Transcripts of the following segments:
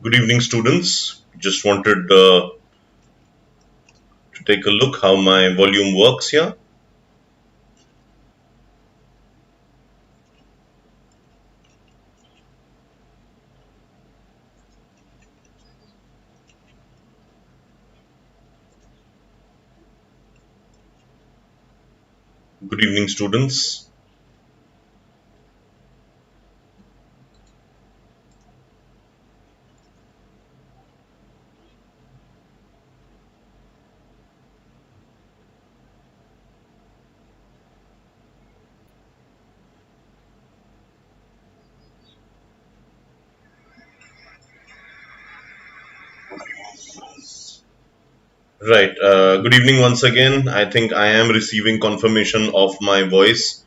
Good evening, students. Just wanted to take a look how my volume works here. Good evening, students. Right. Good evening once again. I think I am receiving confirmation of my voice.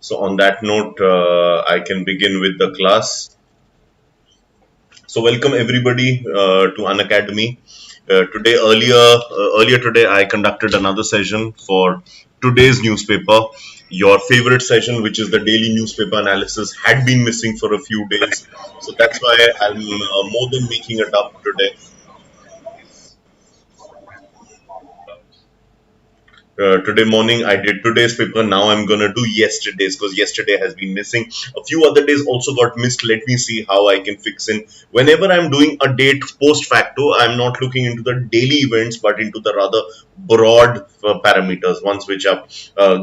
So on that note, I can begin with the class. So welcome everybody to Unacademy. Earlier today, I conducted another session for today's newspaper. Your favorite session, which is the daily newspaper analysis, had been missing for a few days. So that's why I'm more than making it up today. Today morning I did today's paper. Now I'm gonna do yesterday's because yesterday has been missing. A few other days also got missed. Let me see how I can fix in. Whenever I'm doing a date post facto, I'm not looking into the daily events but into the rather broad parameters, ones which have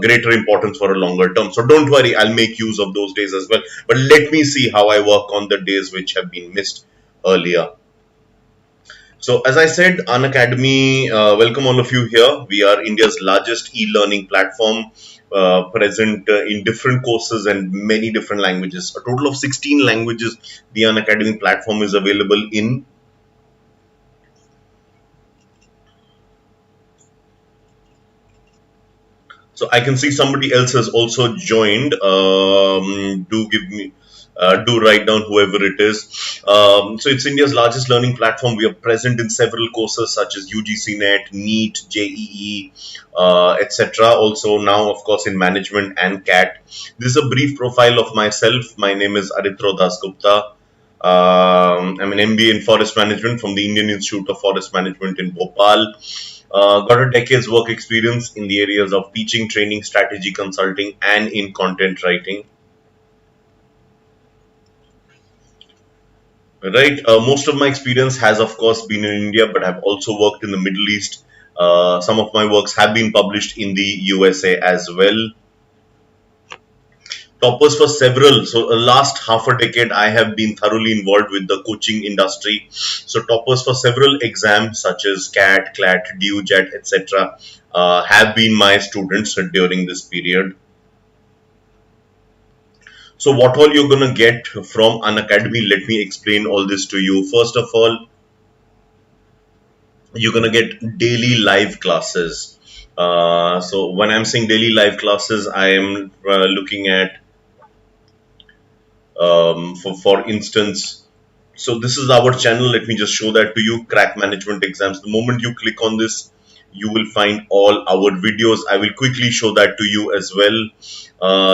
greater importance for a longer term. So don't worry, I'll make use of those days as well. But let me see how I work on the days which have been missed earlier. So, as I said, Unacademy, welcome all of you here. We are India's largest e-learning platform, present in different courses and many different languages. A total of 16 languages the Unacademy platform is available in. So I can see somebody else has also joined. Do write down whoever it is. So it's India's largest learning platform. We are present in several courses such as UGC NET, NEET, JEE, etc. Also now, of course, in management and CAT. This is a brief profile of myself. My name is Aritro Dasgupta. I'm an MBA in Forest Management from the Indian Institute of Forest Management in Bhopal. Got a decade's work experience in the areas of teaching, training, strategy, consulting, and in content writing. Right. Most of my experience has, of course, been in India, but I've also worked in the Middle East. Some of my works have been published in the USA as well. Toppers for several. So, last half a decade, I have been thoroughly involved with the coaching industry. So, toppers for several exams such as CAT, CLAT, DUJET, etc., have been my students during this period. So, what all you're gonna get from Unacademy? Let me explain all this to you. First of all, you're gonna get daily live classes. So, when I'm saying daily live classes, I am looking at, for instance, so this is our channel. Let me just show that to you. Crack management exams. The moment you click on this, you will find all our videos. I will quickly show that to you as well.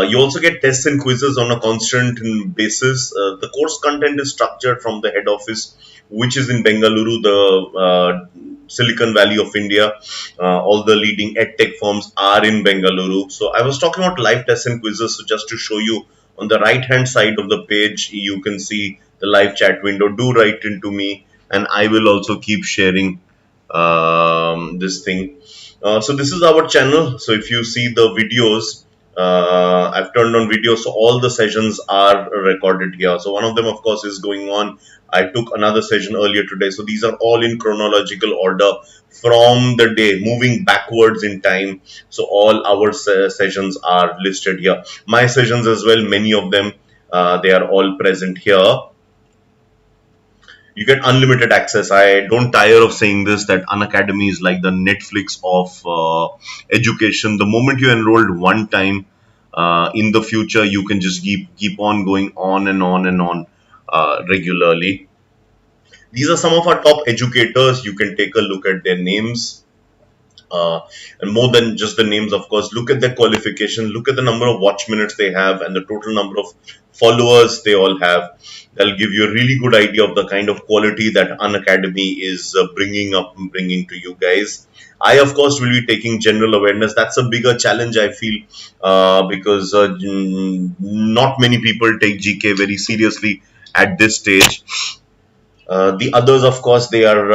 You also get tests and quizzes on a constant basis. The course content is structured from the head office, which is in Bengaluru, the Silicon Valley of India. All the leading edtech firms are in Bengaluru. So I was talking about live tests and quizzes. So just to show you, on the right hand side of the page, you can see the live chat window. Do write into me, and I will also keep sharing this thing. So this is our channel. So if you see the videos, I've turned on videos, so all the sessions are recorded here. So one of them, of course, is going on. I took another session earlier today. So these are all in chronological order from the day, moving backwards in time. So all our sessions are listed here. My sessions as well, many of them, they are all present here. You get unlimited access. I don't tire of saying this, that Unacademy is like the Netflix of education. The moment you enrolled one time, in the future you can just keep on going on and on and on regularly. These are some of our top educators. You can take a look at their names. and more than just the names, of course. Look at their qualification, look at the number of watch minutes they have, and the total number of followers they all have. That'll give you a really good idea of the kind of quality that Unacademy is bringing to you guys. I, of course, will be taking general awareness. That's a bigger challenge, I feel, because not many people take GK very seriously at this stage. The others, of course, they are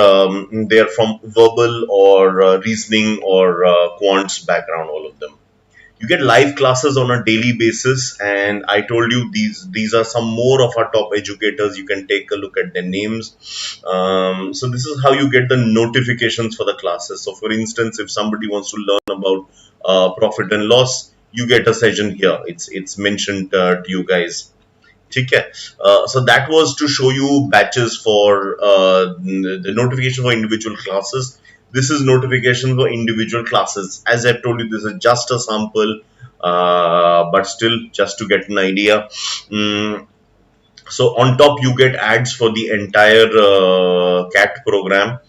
from verbal or reasoning or quants background. All of them. You get live classes on a daily basis, and I told you these are some more of our top educators. You can take a look at their names. So this is how you get the notifications for the classes. So, for instance, if somebody wants to learn about profit and loss, you get a session here. It's mentioned to you guys. ठीक है. So that was to show you batches for the notification for individual classes. This is notification for individual classes. As I've told you, this is just a sample, but still just to get an idea. So on top you get ads for the entire CAT program,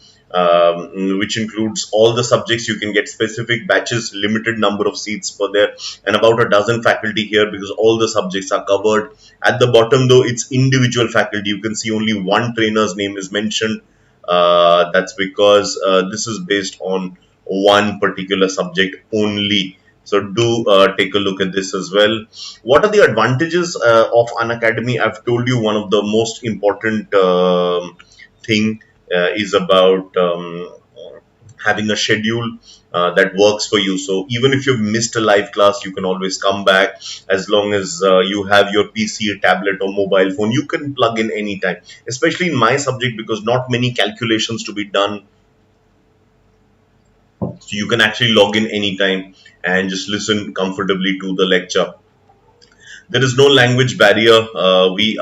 which includes all the subjects. You can get specific batches, limited number of seats per there, and about a dozen faculty here because all the subjects are covered. At the bottom though, it's individual faculty. You can see only one trainer's name is mentioned. That's because this is based on one particular subject only. So do take a look at this as well. What are the advantages of Unacademy? I've told you one of the most important thing is about having a schedule that works for you. So even if you've missed a live class, you can always come back. As long as you have your PC, tablet or mobile phone, you can plug in anytime, especially in my subject because not many calculations to be done. So you can actually log in anytime and just listen comfortably to the lecture. There is no language barrier. We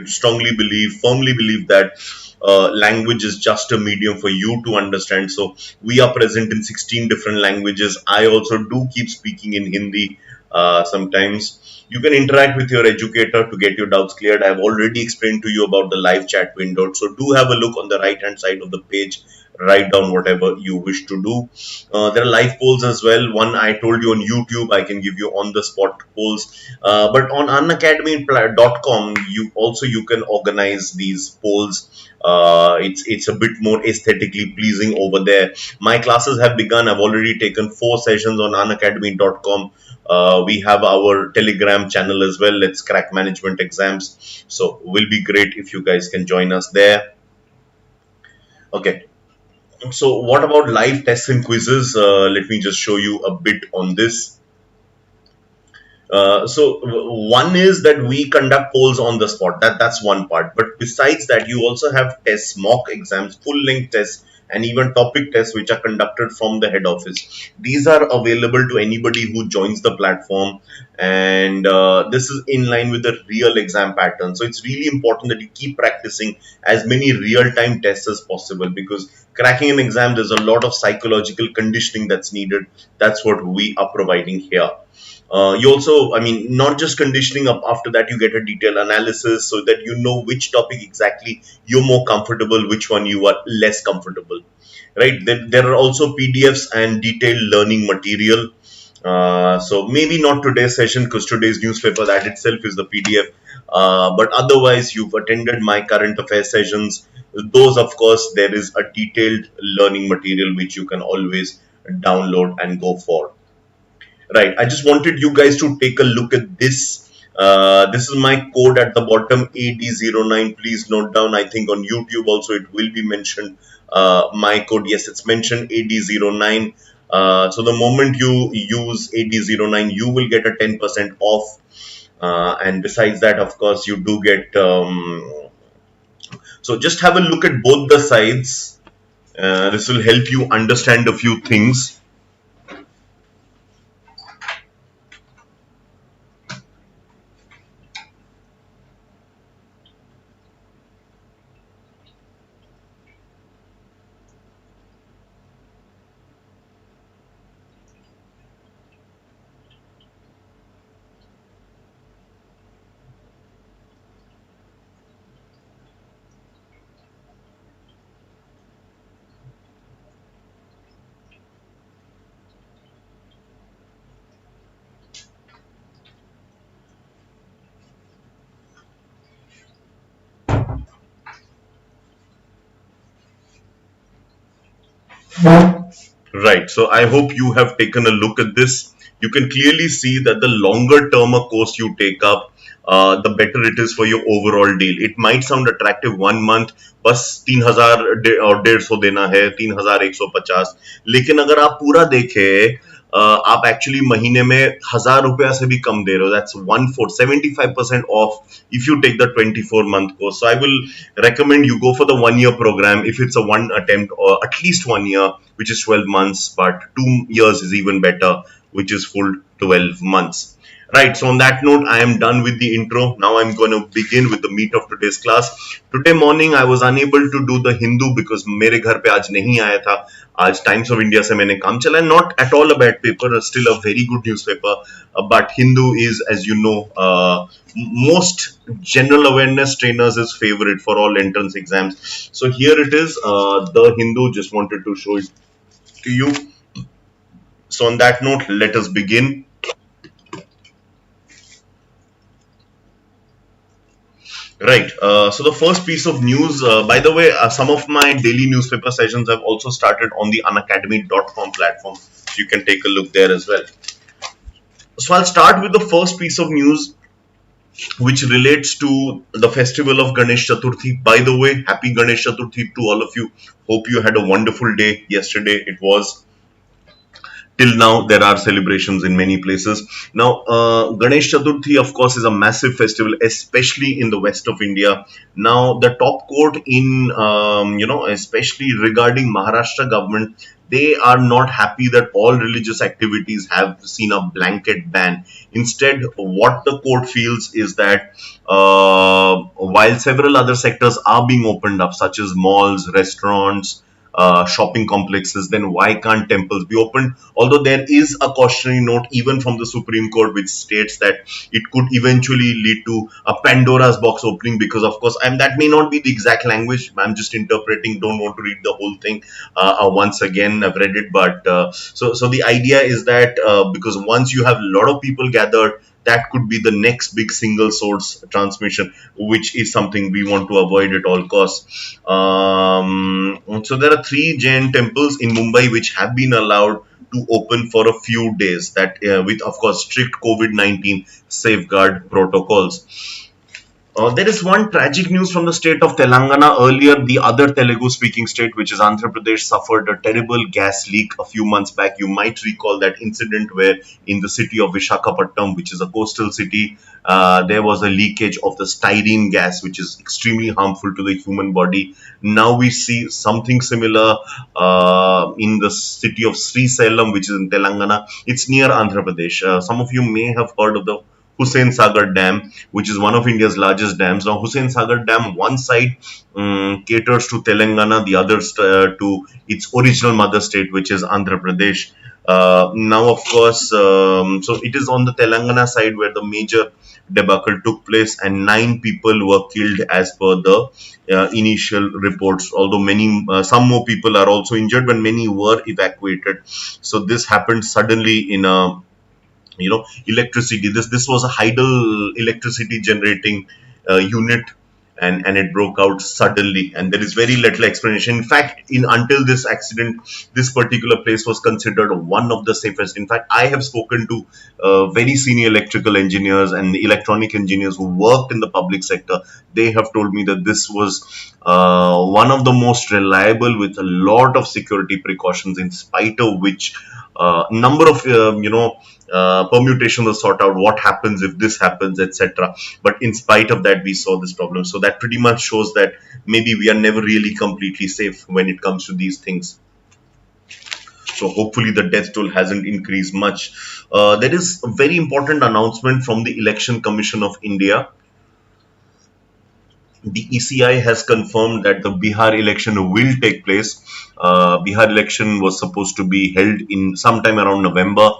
strongly firmly believe that language is just a medium for you to understand. So we are present in 16 different languages. I also do keep speaking in Hindi sometimes. You can interact with your educator to get your doubts cleared. I've already explained to you about the live chat window. So do have a look on the right hand side of the page. Write down whatever you wish to do. There are live polls as well. One I told you on YouTube, I can give you on the spot polls. But on unacademy.com, you can organize these polls. It's a bit more aesthetically pleasing over there. My classes have begun. I've already taken 4 sessions on unacademy.com. We have our Telegram channel as well. Let's crack management exams. So will be great if you guys can join us there. Okay. So what about live tests and quizzes? Let me just show you a bit on this. So one is that we conduct polls on the spot. That's one part. But besides that, you also have tests, mock exams, full-length tests, and even topic tests which are conducted from the head office. These are available to anybody who joins the platform, and this is in line with the real exam pattern. So it's really important that you keep practicing as many real-time tests as possible because cracking an exam, there's a lot of psychological conditioning that's needed. That's what we are providing here. You also, not just conditioning up, after that you get a detailed analysis so that you know which topic exactly you're more comfortable, which one you are less comfortable, right? There are also PDFs and detailed learning material. So maybe not today's session because today's newspaper, that itself is the PDF. But otherwise, you've attended my current affairs sessions. Those, of course, there is a detailed learning material which you can always download and go for. Right, I just wanted you guys to take a look at this. This is my code at the bottom, AD09. Please note down. I think on YouTube also it will be mentioned. My code, yes, it's mentioned AD09. So the moment you use AD09, you will get a 10% off. And besides that, of course, you do get. So just have a look at both the sides. This will help you understand a few things. Right. So I hope you have taken a look at this. You can clearly see that the longer term a course you take up, the better it is for your overall deal. It might sound attractive 1 month, बस 3,000 और 150 देना है, 3,150. लेकिन अगर आप पूरा देखें, आप एक्चुअली महीने में 1,000 रुपया से भी कम दे रहे हो. That's 1/4, 75% off if you take the 24-month course. So I will recommend you go for the 1 year program if it's a one attempt, or at least 1 year, which is 12 months, but 2 years is even better, which is full 12 months. Right, so on that note, I am done with the intro. Now I'm going to begin with the meat of today's class. Today morning, I was unable to do the Hindu because मेरे घर पे आज नहीं आया था. आज Times of India से मैंने काम चला. Not at all a bad paper, still a very good newspaper. But Hindu is, as you know, most general awareness trainers is favorite for all entrance exams. So here it is, the Hindu. Just wanted to show it to you. So on that note, let us begin. Right. So the first piece of news, by the way, some of my daily newspaper sessions have also started on the unacademy.com platform. So you can take a look there as well. So I'll start with the first piece of news, which relates to the festival of Ganesh Chaturthi. By the way, happy Ganesh Chaturthi to all of you. Hope you had a wonderful day yesterday. It was. Till now, there are celebrations in many places. Now, Ganesh Chaturthi, of course, is a massive festival, especially in the west of India. Now, the top court in, especially regarding Maharashtra government, they are not happy that all religious activities have seen a blanket ban. Instead, what the court feels is that while several other sectors are being opened up, such as malls, restaurants, shopping complexes, then why can't temples be opened? Although there is a cautionary note even from the Supreme Court which states that it could eventually lead to a Pandora's box opening, because of course that may not be the exact language. I'm just interpreting, don't want to read the whole thing once again. I've read it, but so the idea is that because once you have a lot of people gathered, that could be the next big single source transmission, which is something we want to avoid at all costs. So there are 3 Jain temples in Mumbai which have been allowed to open for a few days, that with of course strict COVID-19 safeguard protocols. There is one tragic news from the state of Telangana. Earlier, the other Telugu-speaking state, which is Andhra Pradesh, suffered a terrible gas leak a few months back. You might recall that incident where in the city of Visakhapatnam, which is a coastal city, there was a leakage of the styrene gas, which is extremely harmful to the human body. Now we see something similar in the city of Srisalem, which is in Telangana. It's near Andhra Pradesh. Some of you may have heard of the Hussain Sagar Dam, which is one of India's largest dams. Now, Hussain Sagar Dam, one side caters to Telangana, the other to its original mother state, which is Andhra Pradesh. Now, of course, so it is on the Telangana side where the major debacle took place, and 9 people were killed as per the initial reports. Although some more people are also injured, but many were evacuated. So this happened suddenly in a electricity. This was a hydel electricity generating unit, and it broke out suddenly, and there is very little explanation. In fact, until this accident, this particular place was considered one of the safest. In fact, I have spoken to very senior electrical engineers and electronic engineers who worked in the public sector. They have told me that this was one of the most reliable, with a lot of security precautions, in spite of which number of permutation was sought out, what happens if this happens, etc. But in spite of that, we saw this problem. So that pretty much shows that maybe we are never really completely safe when it comes to these things. So hopefully the death toll hasn't increased much. There is a very important announcement from the Election Commission of India. The ECI has confirmed that the Bihar election will take place. Bihar election was supposed to be held in sometime around November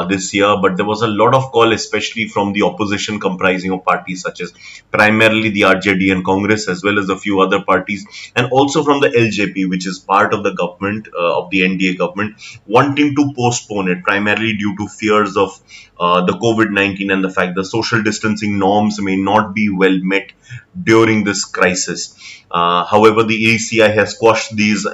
this year, but there was a lot of call, especially from the opposition comprising of parties such as primarily the RJD and Congress, as well as a few other parties, and also from the LJP, which is part of the government, of the NDA government, wanting to postpone it, primarily due to fears of the COVID-19 and the fact the social distancing norms may not be well met during this crisis. However, the ACI has quashed these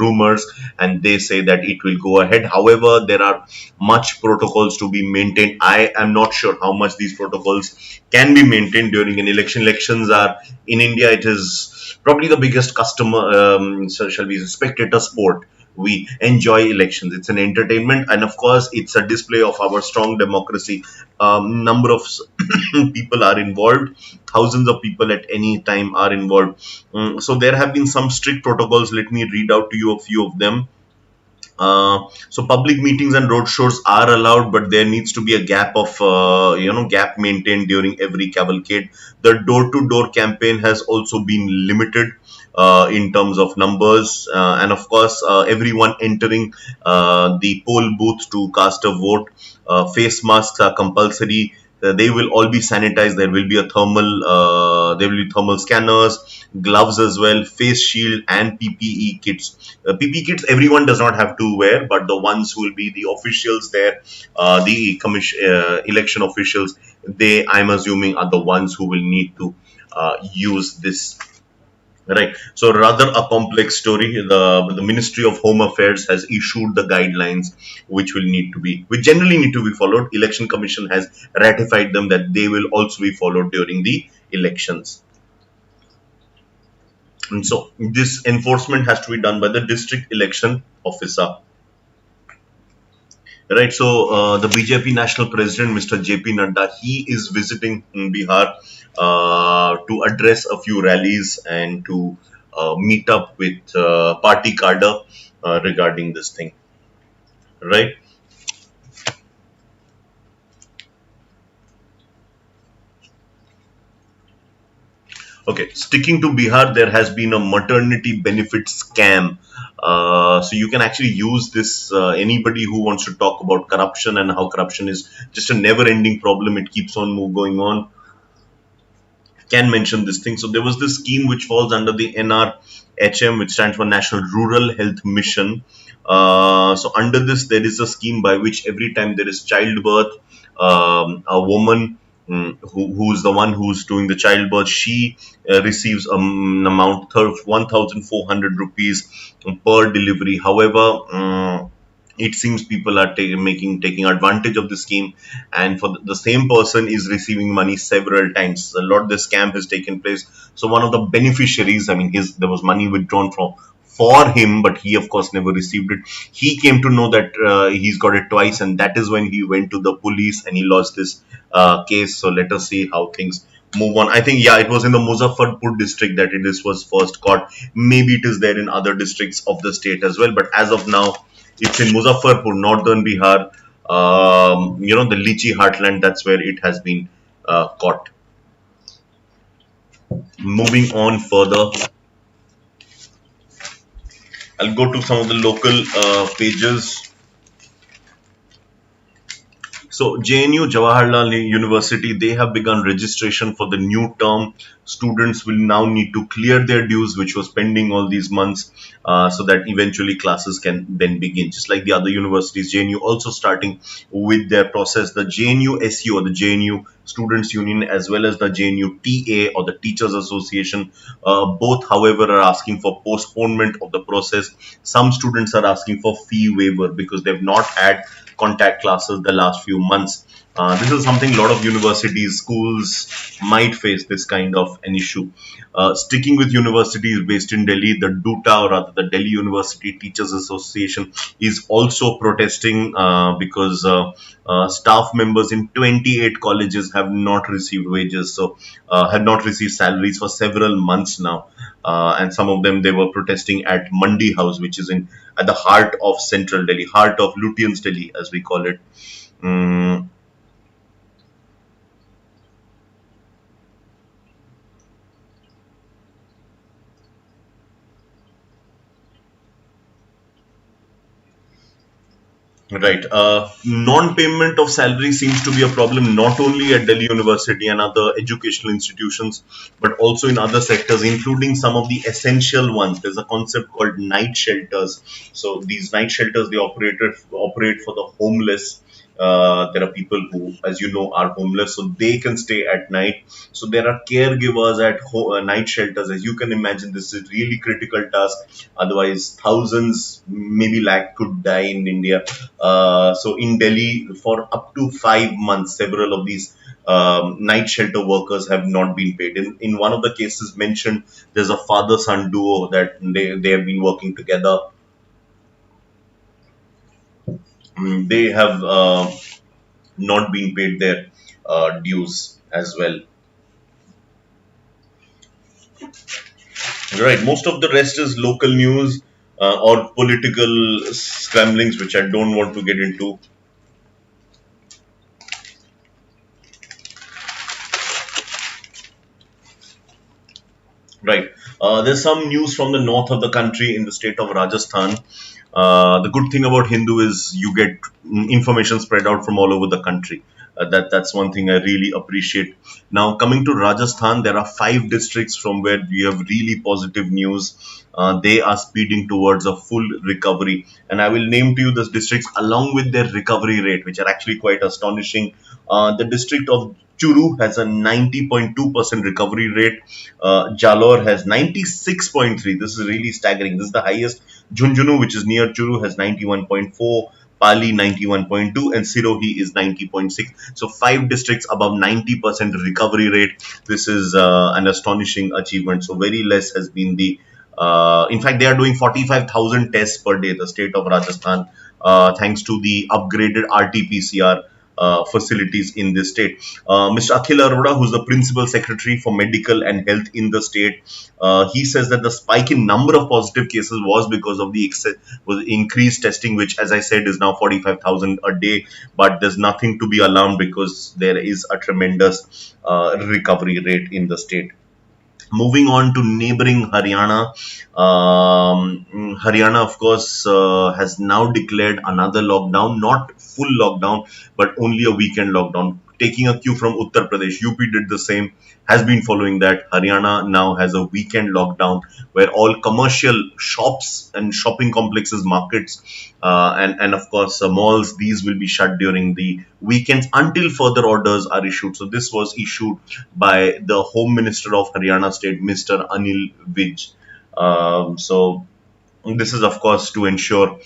rumors, and they say that it will go ahead. However, there are much protocols to be maintained. I am not sure how much these protocols can be maintained during an election. Elections are in India, it is probably the biggest customer, so shall we say, spectator sport. We enjoy elections. It's an entertainment, and of course, it's a display of our strong democracy. Number of people are involved. Thousands of people at any time are involved. So there have been some strict protocols. Let me read out to you a few of them. So public meetings and roadshows are allowed, but there needs to be a gap of gap maintained during every cavalcade. The door-to-door campaign has also been limited in terms of numbers, and of course, everyone entering the poll booth to cast a vote. Face masks are compulsory. They will all be sanitized. There will be thermal scanners, gloves as well, face shield, and PPE kits. PPE kits everyone does not have to wear, but the ones who will be the officials there, the election officials, they, I'm assuming, are the ones who will need to use this. Right. So rather a complex story. The Ministry of Home Affairs has issued the guidelines which generally need to be followed. Election Commission has ratified them that they will also be followed during the elections. And so this enforcement has to be done by the district election officer. Right. So the BJP national president, Mr. JP Nadda, he is visiting Bihar to address a few rallies and to meet up with party cadre regarding this thing. Right. Okay, sticking to Bihar, there has been a maternity benefit scam. So you can actually use this. Anybody who wants to talk about corruption and how corruption is just a never-ending problem, it keeps on going on, can mention this thing. So there was this scheme which falls under the NRHM, which stands for National Rural Health Mission. So under this, there is a scheme by which every time there is childbirth, a woman who's the one who's doing the childbirth, she receives an amount 1,400 rupees per delivery. However, it seems people are taking advantage of the scheme, and for the same person is receiving money several times. A lot of the scam has taken place. So one of the beneficiaries, I mean, there was money withdrawn for him, but he of course never received it. He came to know that he's got it twice, and that is when he went to the police and he lost this case. So let us see how things move on. I think, yeah, it was in the Muzaffarpur district that this was first caught. Maybe it is there in other districts of the state as well, but as of now, it's in Muzaffarpur, northern Bihar, the Lychee heartland. That's where it has been caught. Moving on further, I'll go to some of the local pages. So JNU, Jawaharlal University, they have begun registration for the new term. Students will now need to clear their dues, which was pending all these months, so that eventually classes can then begin. Just like the other universities, JNU also starting with their process. The JNU SU, or the JNU Students Union, as well as the JNU TA, or the Teachers Association, both, however, are asking for postponement of the process. Some students are asking for fee waiver because they've not had contact classes the last few months. This is something a lot of universities, schools might face this kind of an issue. Sticking with universities based in Delhi, the DUTA, or rather the Delhi University Teachers Association, is also protesting because staff members in 28 colleges have not received wages, so have not received salaries for several months now. And some of them, they were protesting at Mandi House, which is at the heart of central Delhi, heart of Lutyens Delhi, as we call it. Right. Non-payment of salary seems to be a problem not only at Delhi University and other educational institutions, but also in other sectors, including some of the essential ones. There's a concept called night shelters. So these night shelters, they operate for the homeless. There are people who, as you know, are homeless, so they can stay at night. So there are caregivers at night shelters. As you can imagine, this is really critical task. Otherwise, thousands, maybe lakh could die in India. So in Delhi, for up to 5 months, several of these night shelter workers have not been paid. In one of the cases mentioned, there's a father-son duo that they have been working together. They have not been paid their dues as well. Right. Most of the rest is local news or political scramblings, which I don't want to get into. Right. There's some news from the north of the country in the state of Rajasthan. The good thing about Hindu is you get information spread out from all over the country. That's one thing I really appreciate. Now, coming to Rajasthan, there are 5 districts from where we have really positive news. They are speeding towards a full recovery, and I will name to you those districts along with their recovery rate, which are actually quite astonishing. The district of Churu has a 90.2% recovery rate. Jalore has 96.3. This is really staggering. This is the highest. Junjunu, which is near Churu, has 91.4. Pali 91.2 and Sirohi is 90.6. So 5 districts above 90% recovery rate. This is an astonishing achievement. So very less has been the. In fact, they are doing 45,000 tests per day. The state of Rajasthan, thanks to the upgraded RT-PCR facilities in this state. Mr. Akhil Arora, who's the Principal Secretary for Medical and Health in the state, he says that the spike in number of positive cases was because of the increased testing, which, as I said, is now 45,000 a day. But there's nothing to be alarmed because there is a tremendous recovery rate in the state. Moving on to neighboring Haryana, Haryana, of course, has now declared another lockdown, not full lockdown, but only a weekend lockdown. Taking a cue from Uttar Pradesh, UP did the same, has been following that. Haryana now has a weekend lockdown where all commercial shops and shopping complexes, markets, and of course malls, these will be shut during the weekends until further orders are issued. So this was issued by the Home Minister of Haryana State, Mr. Anil Vij. So this is, of course, to ensure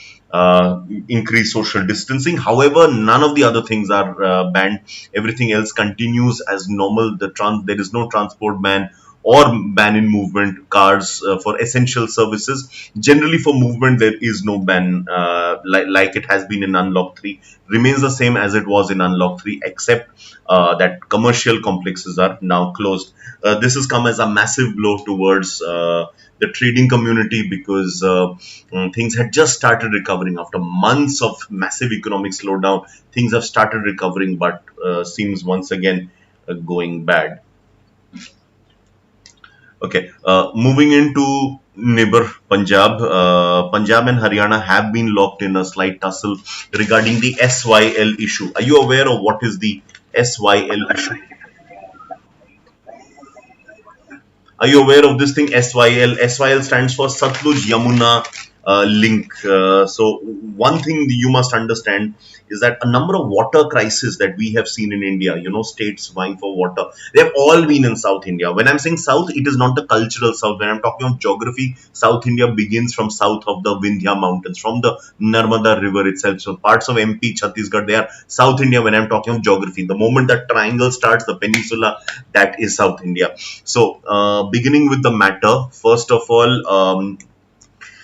increased social distancing. However, none of the other things are banned. Everything else continues as normal. There is no transport ban or ban in movement cars for essential services. Generally, for movement, there is no ban like it has been in Unlock 3. Remains the same as it was in Unlock 3, except that commercial complexes are now closed. This has come as a massive blow towards the trading community because things had just started recovering after months of massive economic slowdown. Things have started recovering, but seems once again going bad. Okay, moving into neighbor Punjab. Punjab and Haryana have been locked in a slight tussle regarding the SYL issue. Are you aware of what is the SYL issue? Are you aware of this thing, SYL? SYL stands for Satluj Yamuna link. So one thing you must understand is that a number of water crises that we have seen in India, states vying for water, they have all been in South India. When I'm saying South, it is not the cultural South. When I'm talking of geography, South India begins from south of the Vindhya mountains, from the Narmada river itself. So parts of MP, Chhattisgarh, they are South India when I'm talking of geography. The moment that triangle starts, the peninsula, that is South India. So beginning with the matter, first of all,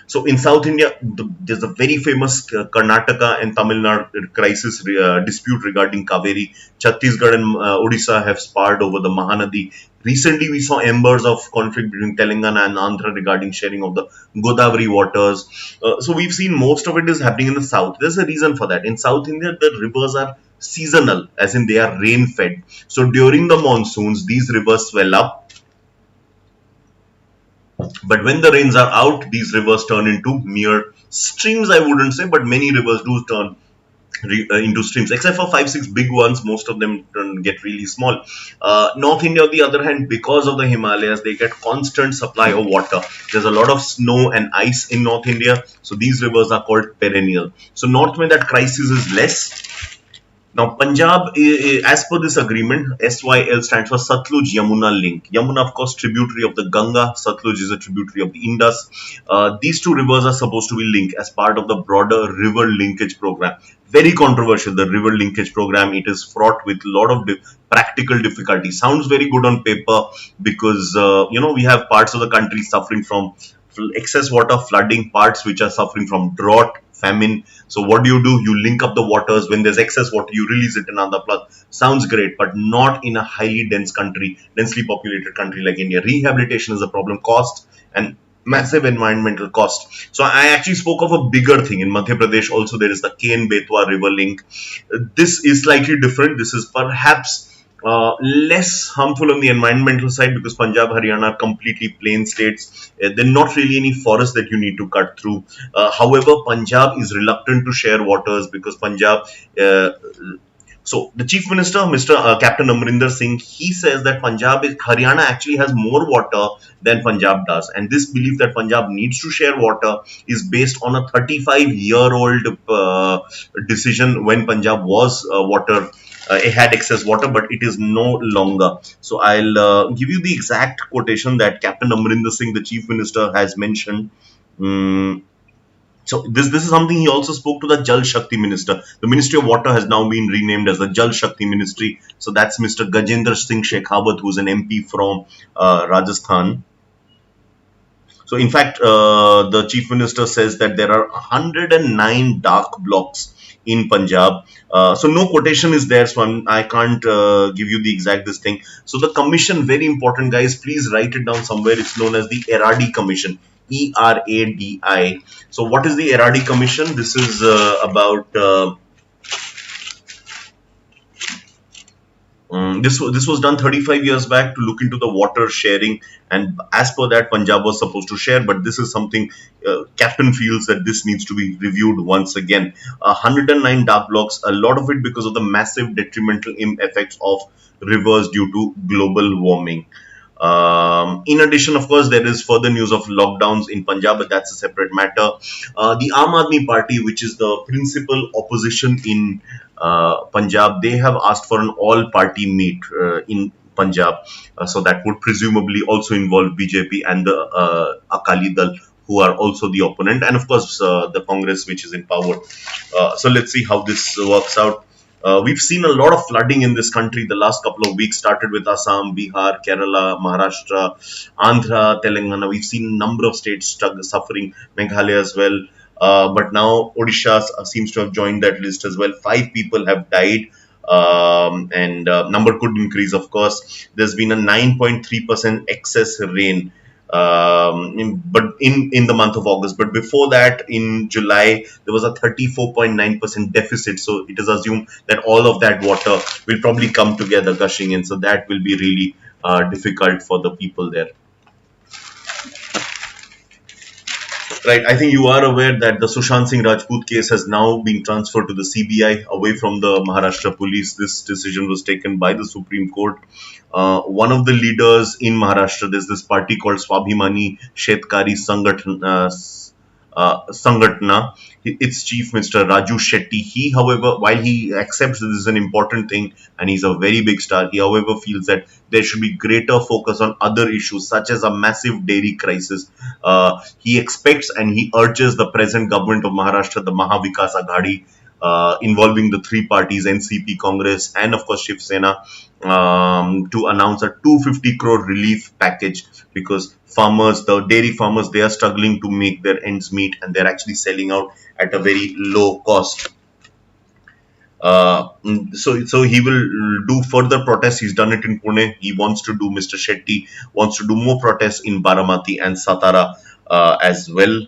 so in South India, there's a very famous Karnataka and Tamil Nadu crisis dispute regarding Kaveri. Chhattisgarh and Odisha have sparred over the Mahanadi. Recently, we saw embers of conflict between Telangana and Andhra regarding sharing of the Godavari waters. So we've seen most of it is happening in the south. There's a reason for that. In South India, the rivers are seasonal, as in they are rain-fed. So during the monsoons, these rivers swell up. But when the rains are out, these rivers turn into mere streams, I wouldn't say, but many rivers do turn into streams, except for 5-6 big ones. Most of them get really small. North India, on the other hand, because of the Himalayas, they get constant supply of water. There's a lot of snow and ice in North India, so these rivers are called perennial. So north, when that crisis is less, Now, Punjab, as per this agreement, SYL stands for Satluj Yamuna Link. Yamuna, of course, tributary of the Ganga. Satluj is a tributary of the Indus. These two rivers are supposed to be linked as part of the broader river linkage program. Very controversial, the river linkage program. It is fraught with a lot of practical difficulty. Sounds very good on paper because, we have parts of the country suffering from excess water, flooding, parts which are suffering from drought, famine. So what do? You link up the waters. When there's excess water, you release it in Andhra Pradesh. Sounds great, but not in a highly dense country, densely populated country like India. Rehabilitation is a problem, cost and massive environmental cost. So I actually spoke of a bigger thing. In Madhya Pradesh also there is the Ken Betwa river link. This is slightly different. This is perhaps less harmful on the environmental side because Punjab, Haryana are completely plain states. There are not really any forests that you need to cut through. However, Punjab is reluctant to share waters because Punjab. So the Chief Minister, Mr. Captain Amrinder Singh, he says that Haryana actually has more water than Punjab does, and this belief that Punjab needs to share water is based on a 35-year-old decision when Punjab was it had excess water, but it is no longer. So I'll give you the exact quotation that Captain Amrinder Singh, the Chief Minister, has mentioned. Mm, so this is something he also spoke to the Jal Shakti Minister. The Ministry of Water has now been renamed as the Jal Shakti Ministry. So that's Mr. Gajendra Singh Shekhawat, who's an MP from Rajasthan. So in fact, the Chief Minister says that there are 109 dark blocks in Punjab. So no quotation is there, so I can't give you the exact this thing. So the commission, very important guys, please write it down somewhere. It's known as the Eradi Commission. ERADI. So what is the Eradi Commission? This is about this was done 35 years back to look into the water sharing, and as per that, Punjab was supposed to share, but this is something Captain feels that this needs to be reviewed once again. 109 dark blocks, a lot of it because of the massive detrimental effects of rivers due to global warming. In addition, of course, there is further news of lockdowns in Punjab, but that's a separate matter. The Aam Aadmi Party, which is the principal opposition in Punjab, they have asked for an all-party meet in Punjab. So that would presumably also involve BJP and the Akali Dal, who are also the opponent, and of course the Congress, which is in power. So let's see how this works out. We've seen a lot of flooding in this country. The last couple of weeks started with Assam, Bihar, Kerala, Maharashtra, Andhra, Telangana. We've seen a number of states suffering, Meghalaya as well. But now Odisha seems to have joined that list as well. 5 people have died. And number could increase, of course. There's been a 9.3% excess rain but in the month of August. But before that, in July, there was a 34.9% deficit. So it is assumed that all of that water will probably come together, gushing in. So that will be really difficult for the people there. Right, I think you are aware that the Sushant Singh Rajput case has now been transferred to the CBI away from the Maharashtra police. This decision was taken by the Supreme Court. One of the leaders in Maharashtra, there's this party called Swabhimani Shetkari Sangatna. Its chief, Mr. Raju Shetty, he, however, while he accepts this is an important thing and he's a very big star, he, however, feels that there should be greater focus on other issues such as a massive dairy crisis. He expects and he urges the present government of Maharashtra, the Mahavikas Aghadi, involving the 3 parties, NCP, Congress, and of course Shiv Sena, to announce a 250 crore relief package because farmers, the dairy farmers, they are struggling to make their ends meet and they're actually selling out at a very low cost. So he will do further protests. He's done it in Pune. He wants to do, Mr. Shetty wants to do more protests in Baramati and Satara as well.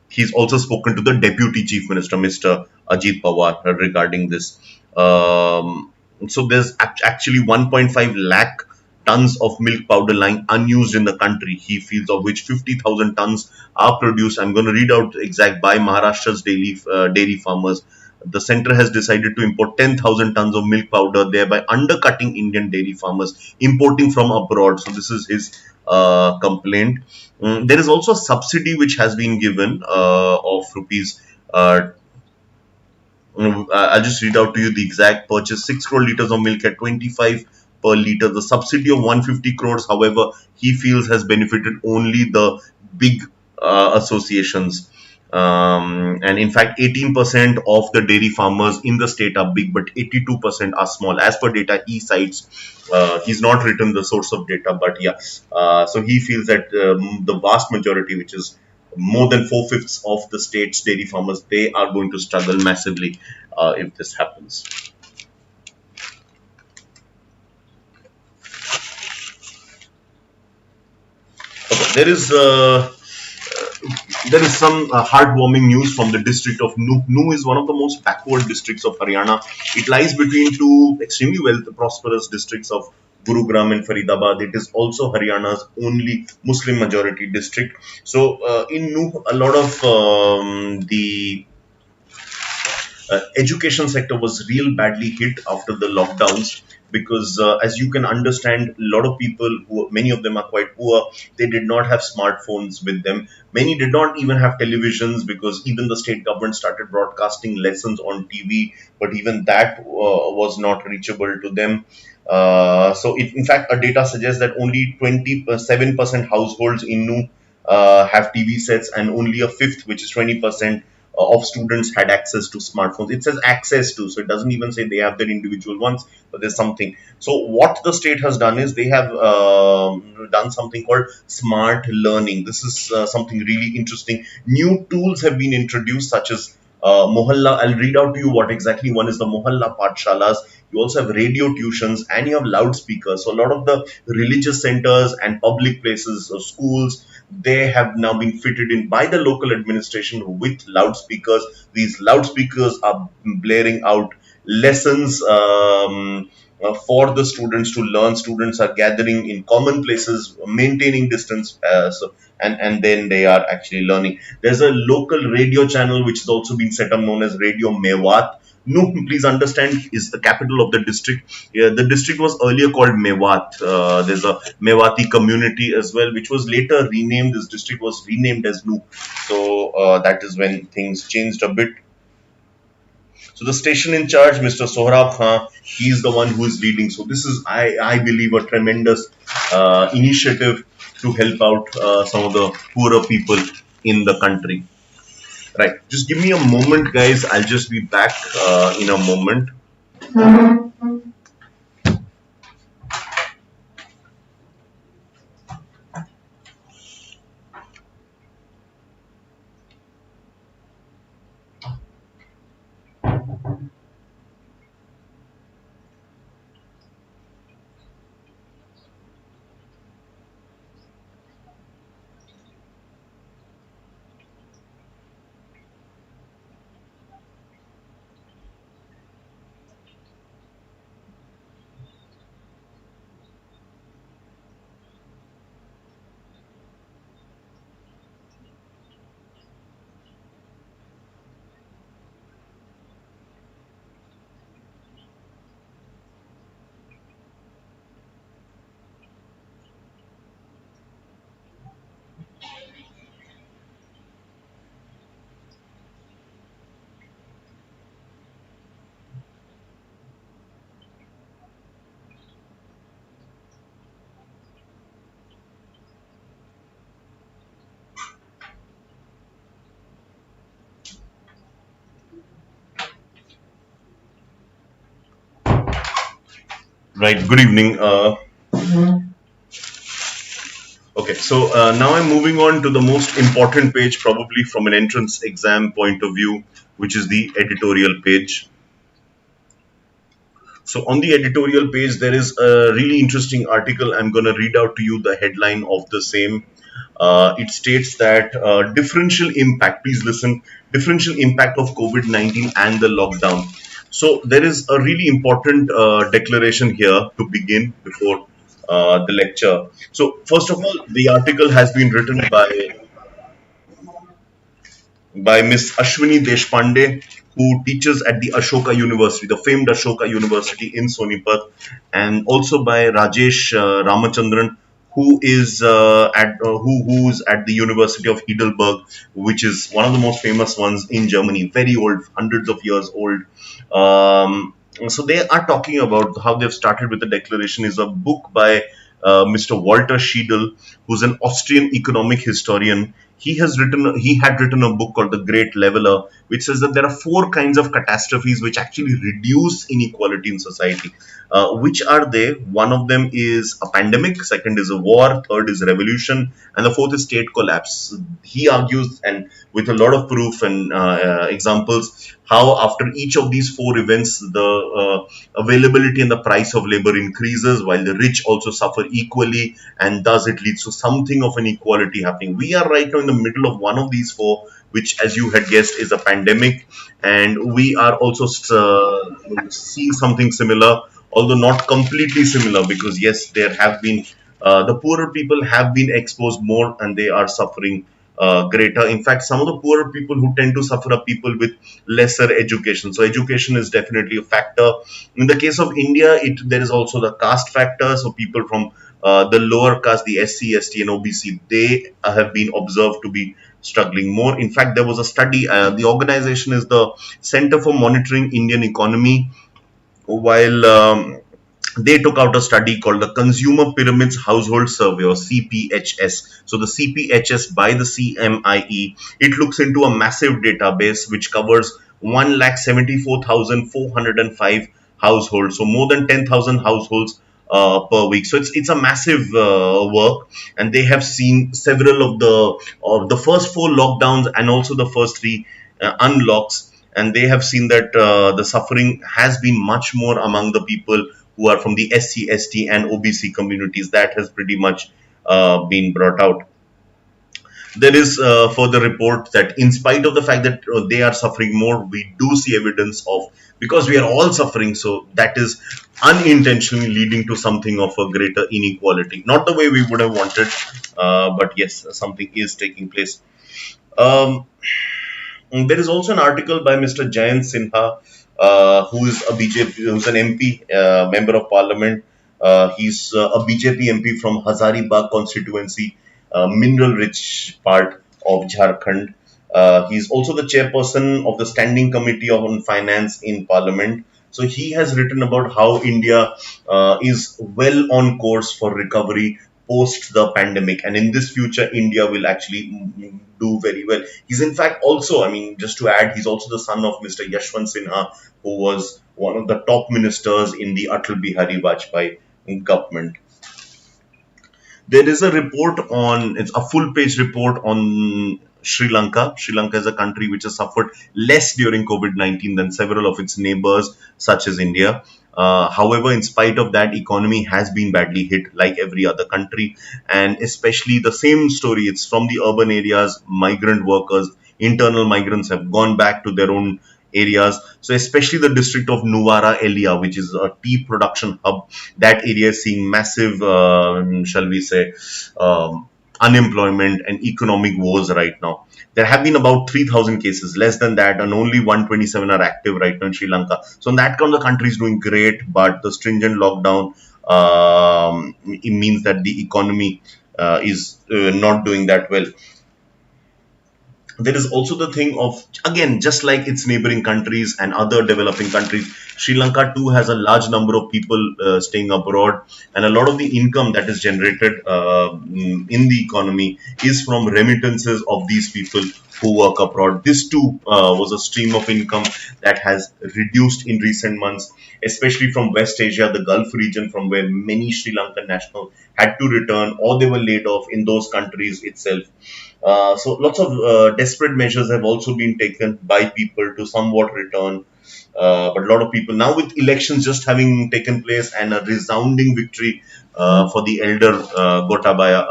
He's also spoken to the Deputy Chief Minister, Mr. Ajit Pawar, regarding this. So there's actually 1.5 lakh tons of milk powder lying unused in the country. He feels, of which 50,000 tons are produced. I'm going to read out exact by Maharashtra's dairy farmers. The centre has decided to import 10,000 tons of milk powder, thereby undercutting Indian dairy farmers importing from abroad. So this is his complaint. There is also a subsidy which has been given of rupees I'll just read out to you the exact purchase: 6 crore liters of milk at 25 per liter. The subsidy of 150 crores, however, he feels has benefited only the big associations. And in fact, 18% of the dairy farmers in the state are big, but 82% are small. As per data he cites, he's not written the source of data, but yeah. So he feels that the vast majority, which is more than 4/5 of the state's dairy farmers, they are going to struggle massively if this happens. Okay, there is some heartwarming news from the district of Nuh. Nuh is one of the most backward districts of Haryana. It lies between two extremely prosperous districts of Gurugram and Faridabad. It is also Haryana's only Muslim majority district. So in Nuh, a lot of the education sector was real badly hit after the lockdowns, because as you can understand, a lot of people, who many of them are quite poor, they did not have smartphones with them. Many did not even have televisions, because even the state government started broadcasting lessons on TV, but even that was not reachable to them. In fact, a data suggests that only 27% households in Nu have TV sets, and only a fifth, which is 20%, of students had access to smartphones. It says access to, so it doesn't even say they have their individual ones, but there's something. So what the state has done is they have done something called smart learning. This is something really interesting. New tools have been introduced, such as Mohalla. I'll read out to you what exactly one is: the Mohalla Pathshalas. You also have radio tuitions, and you have loudspeakers. So a lot of the religious centers and public places or schools, they have now been fitted in by the local administration with loudspeakers. These loudspeakers are blaring out lessons for the students to learn. Students are gathering in common places, maintaining distance, and then they are actually learning. There's a local radio channel which has also been set up, known as Radio Mewat. No, please understand, is the capital of the district. Yeah, the district was earlier called Mewat. There's a Mewati community as well, which was later renamed. This district was renamed as Nu. So that is when things changed a bit. So the station in charge, Mr. Sohrab Khan, he is the one who is leading. So this is, I believe, a tremendous initiative to help out some of the poorer people in the country. Right. Just give me a moment, guys. I'll just be back in a moment. Right. Good evening. Okay, so now I'm moving on to the most important page, probably from an entrance exam point of view, which is the editorial page. So on the editorial page, there is a really interesting article. I'm going to read out to you the headline of the same. It states that differential impact, please listen, differential impact of COVID-19 and the lockdown. So there is a really important declaration here to begin before the lecture. So first of all, the article has been written by Miss Ashwini Deshpande, who teaches at the Ashoka University, the famed Ashoka University in Sonipat, and also by Rajesh Ramachandran, who's at the University of Heidelberg, which is one of the most famous ones in Germany, very old, hundreds of years old. So they are talking about how they've started with the declaration is a book by Mr. Walter Schiedel, who's an Austrian economic historian. He had written a book called The Great Leveler, which says that there are four kinds of catastrophes which actually reduce inequality in society. Which are they? One of them is a pandemic, second is a war, third is revolution, and the fourth is state collapse. He argues, and with a lot of proof and examples, how after each of these four events, the availability and the price of labor increases, while the rich also suffer equally, and thus it leads to something of an equality happening. We are right now in the middle of one of these four, which, as you had guessed, is a pandemic, and we are also seeing something similar, although not completely similar, because yes, there have been the poorer people have been exposed more, and they are suffering greater. In fact, some of the poorer people who tend to suffer are people with lesser education. So education is definitely a factor. In the case of India, there is also the caste factor. So people from the lower caste, the SC, ST, and OBC, they have been observed to be struggling more. In fact, there was a study. The organization is the Center for Monitoring Indian Economy, while they took out a study called the Consumer Pyramids Household Survey, or CPHS. So the CPHS by the CMIE, it looks into a massive database which covers 1,74,405 households. So more than 10,000 households per week. So it's a massive work, and they have seen several of the first four lockdowns and also the first three unlocks, and they have seen that the suffering has been much more among the people who are from the SC, ST, and OBC communities. That has pretty much been brought out. There is further report that in spite of the fact that they are suffering more, we do see evidence of, because we are all suffering, so that is unintentionally leading to something of a greater inequality. Not the way we would have wanted, but yes, something is taking place. Um, there is also an article by Mr. Jayant Sinha, who is a BJP, who's an MP, member of Parliament. He's a BJP MP from Hazaribagh constituency, mineral-rich part of Jharkhand. He's also the chairperson of the Standing Committee on Finance in Parliament. So he has written about how India is well on course for recovery post the pandemic, and in this future India will actually do very well. He's in fact also, I mean, just to add, he's also the son of Mr. Yashwant Sinha, who was one of the top ministers in the Atal Bihari Vajpayee government. There is a report on, it's a full page report on Sri Lanka. Sri Lanka is a country which has suffered less during COVID-19 than several of its neighbors, such as India. However, in spite of that, economy has been badly hit like every other country, and especially the same story. It's from the urban areas, migrant workers, internal migrants have gone back to their own areas. So especially the district of Nuwara Elia, which is a tea production hub, that area is seeing massive, shall we say, unemployment and economic woes right now. There have been about 3,000 cases, less than that, and only 127 are active right now in Sri Lanka. So in that count, the country is doing great, but the stringent lockdown, it means that the economy is not doing that well. There is also the thing of, again, just like its neighboring countries and other developing countries, Sri Lanka too has a large number of people staying abroad, and a lot of the income that is generated in the economy is from remittances of these people who work abroad. This too was a stream of income that has reduced in recent months, especially from West Asia, the Gulf region, from where many Sri Lankan nationals had to return or they were laid off in those countries itself. So lots of desperate measures have also been taken by people to somewhat return. But a lot of people now, with elections just having taken place and a resounding victory for the elder Gotabaya,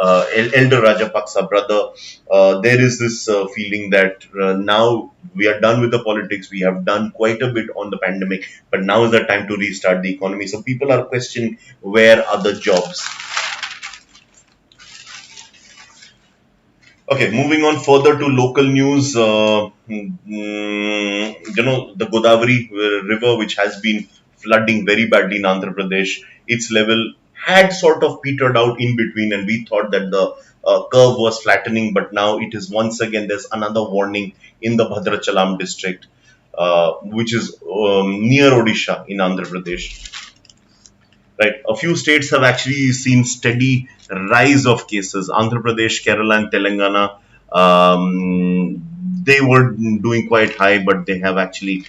elder Rajapaksa brother, there is this feeling that now we are done with the politics. We have done quite a bit on the pandemic, but now is the time to restart the economy. So people are questioning, where are the jobs? Okay, moving on further to local news. The Godavari river, which has been flooding very badly in Andhra Pradesh, its level had sort of petered out in between, and we thought that the curve was flattening, but now it is once again, there's another warning in the Bhadrachalam district, which is near Odisha in Andhra Pradesh. Right, a few states have actually seen steady rise of cases. Andhra Pradesh, Kerala, and Telangana, they were doing quite high, but they have actually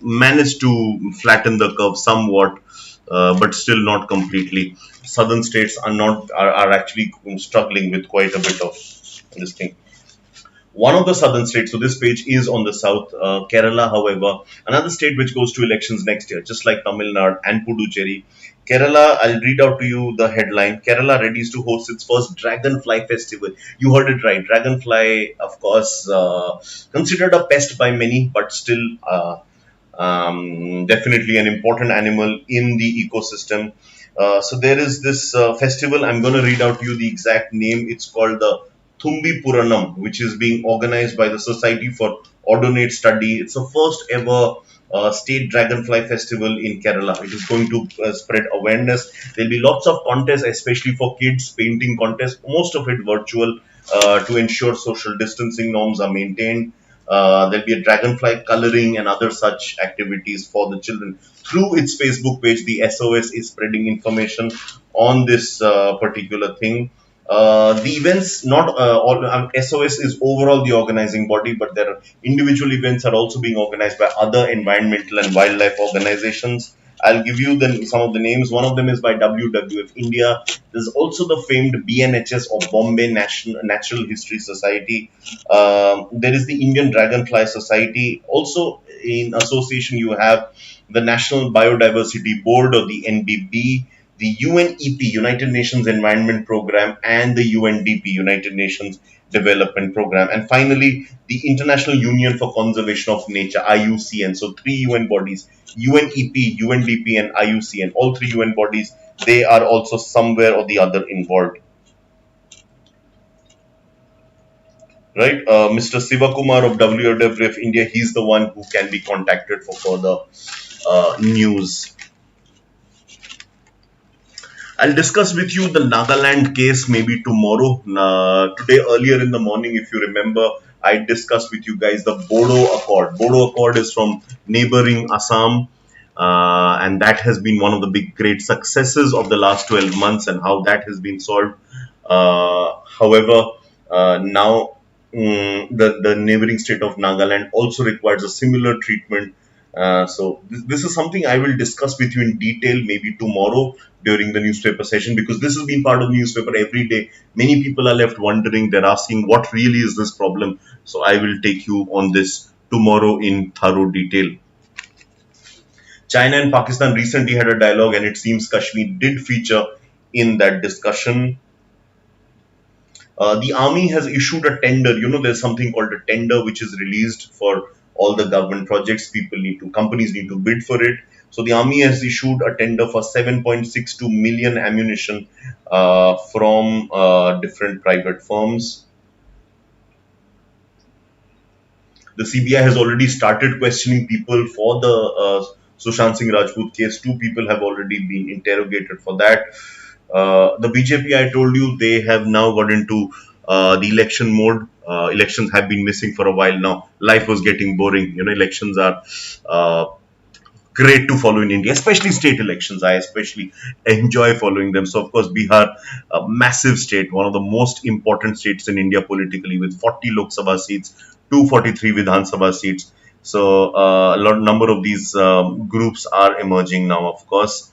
managed to flatten the curve somewhat, but still not completely. Southern states are actually struggling with quite a bit of this thing. One of the southern states, so this page is on the south, Kerala, however, another state which goes to elections next year, just like Tamil Nadu and Puducherry. Kerala, I'll read out to you the headline. Kerala readies to host its first Dragonfly Festival. You heard it right. Dragonfly, of course, considered a pest by many, but still definitely an important animal in the ecosystem. So there is this festival. I'm going to read out to you the exact name. It's called the Thumbi Puranam, which is being organized by the Society for Ordinate Study. It's the first ever state dragonfly festival in Kerala. It is going to spread awareness. There'll be lots of contests, especially for kids, painting contests, most of it virtual, to ensure social distancing norms are maintained. There'll be a dragonfly coloring and other such activities for the children. Through its Facebook page, the SOS is spreading information on this particular thing. The events, not all, SOS is overall the organizing body, but there are individual events are also being organized by other environmental and wildlife organizations. I'll give you some of the names. One of them is by WWF India. There's also the famed BNHS, or Bombay Natural History Society. There is the Indian Dragonfly Society. Also, in association, you have the National Biodiversity Board, or the NBB, the UNEP, United Nations Environment Program, and the UNDP, United Nations Development Program. And finally, the International Union for Conservation of Nature, IUCN. So three UN bodies, UNEP, UNDP, and IUCN. All three UN bodies, they are also somewhere or the other involved. Right, Mr. Sivakumar of WWF India, he's the one who can be contacted for further news. I'll discuss with you the Nagaland case maybe tomorrow. Today, earlier in the morning, if you remember, I discussed with you guys the Bodo Accord. Bodo Accord is from neighboring Assam, and that has been one of the big, great successes of the last 12 months and how that has been solved. However, now the neighboring state of Nagaland also requires a similar treatment. So this is something I will discuss with you in detail maybe tomorrow during the newspaper session, because this has been part of the newspaper every day. Many people are left wondering, they're asking what really is this problem. So I will take you on this tomorrow in thorough detail. China and Pakistan recently had a dialogue, and it seems Kashmir did feature in that discussion. The army has issued a tender. There's something called a tender which is released for all the government projects. Companies need to bid for it. So the army has issued a tender for 7.62 million ammunition from different private firms. The CBI has already started questioning people for the Sushant Singh Rajput case. 2 people have already been interrogated for that. The BJP, I told you, they have now got into the election mode. Elections have been missing for a while now. Life was getting boring. Elections are great to follow in India, especially state elections. I especially enjoy following them. So, of course, Bihar, a massive state, one of the most important states in India politically, with 40 Lok Sabha seats, 243 Vidhan Sabha seats. So, number of these groups are emerging now, of course.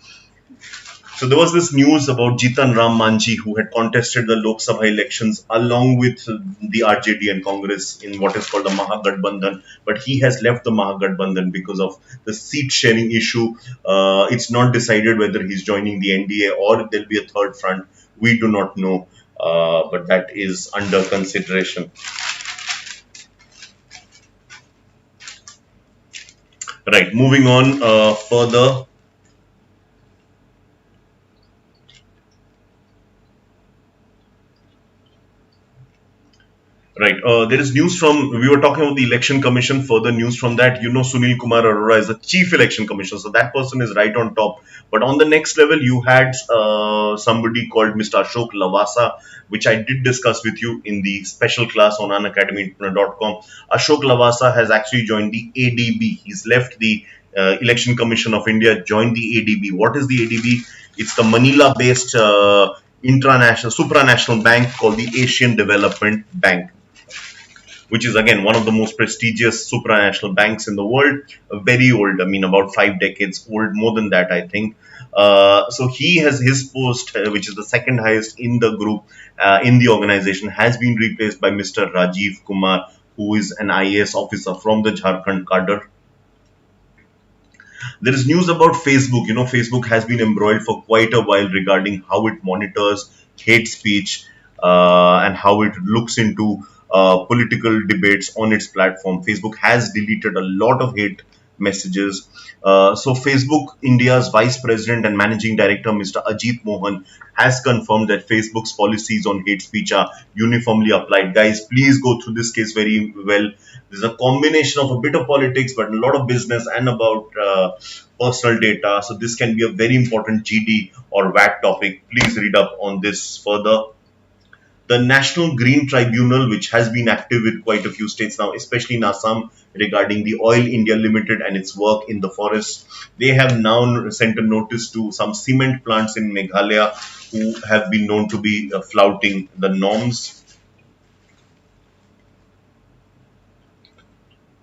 So there was this news about Jitan Ram Manji, who had contested the Lok Sabha elections along with the RJD and Congress in what is called the Mahagathbandhan, but he has left the Mahagathbandhan because of the seat sharing issue. It's not decided whether he's joining the NDA or there'll be a third front. We do not know, but that is under consideration. Right, moving on further. Right. There is news from, we were talking about the election commission, further news from that. Sunil Kumar Arora is the chief election commissioner. So that person is right on top. But on the next level, you had somebody called Mr. Ashok Lavasa, which I did discuss with you in the special class on unacademy.com. Ashok Lavasa has actually joined the ADB. He's left the Election Commission of India, joined the ADB. What is the ADB? It's the Manila based supranational bank called the Asian Development Bank, which is again one of the most prestigious supranational banks in the world. Very old, I mean, about 5 decades old, more than that, I think. So he has his post, which is the second highest in the group, in the organization, has been replaced by Mr. Rajiv Kumar, who is an IAS officer from the Jharkhand cadre. There is news about Facebook. Facebook has been embroiled for quite a while regarding how it monitors hate speech and how it looks into political debates on its platform. Facebook has deleted a lot of hate messages. So Facebook India's Vice President and Managing Director, Mr. Ajit Mohan, has confirmed that Facebook's policies on hate speech are uniformly applied. Guys, please go through this case very well. There's a combination of a bit of politics, but a lot of business and about personal data. So this can be a very important GD or VAT topic. Please read up on this further. The National Green Tribunal, which has been active with quite a few states now, especially in Assam, regarding the Oil India Limited and its work in the forest, they have now sent a notice to some cement plants in Meghalaya who have been known to be flouting the norms.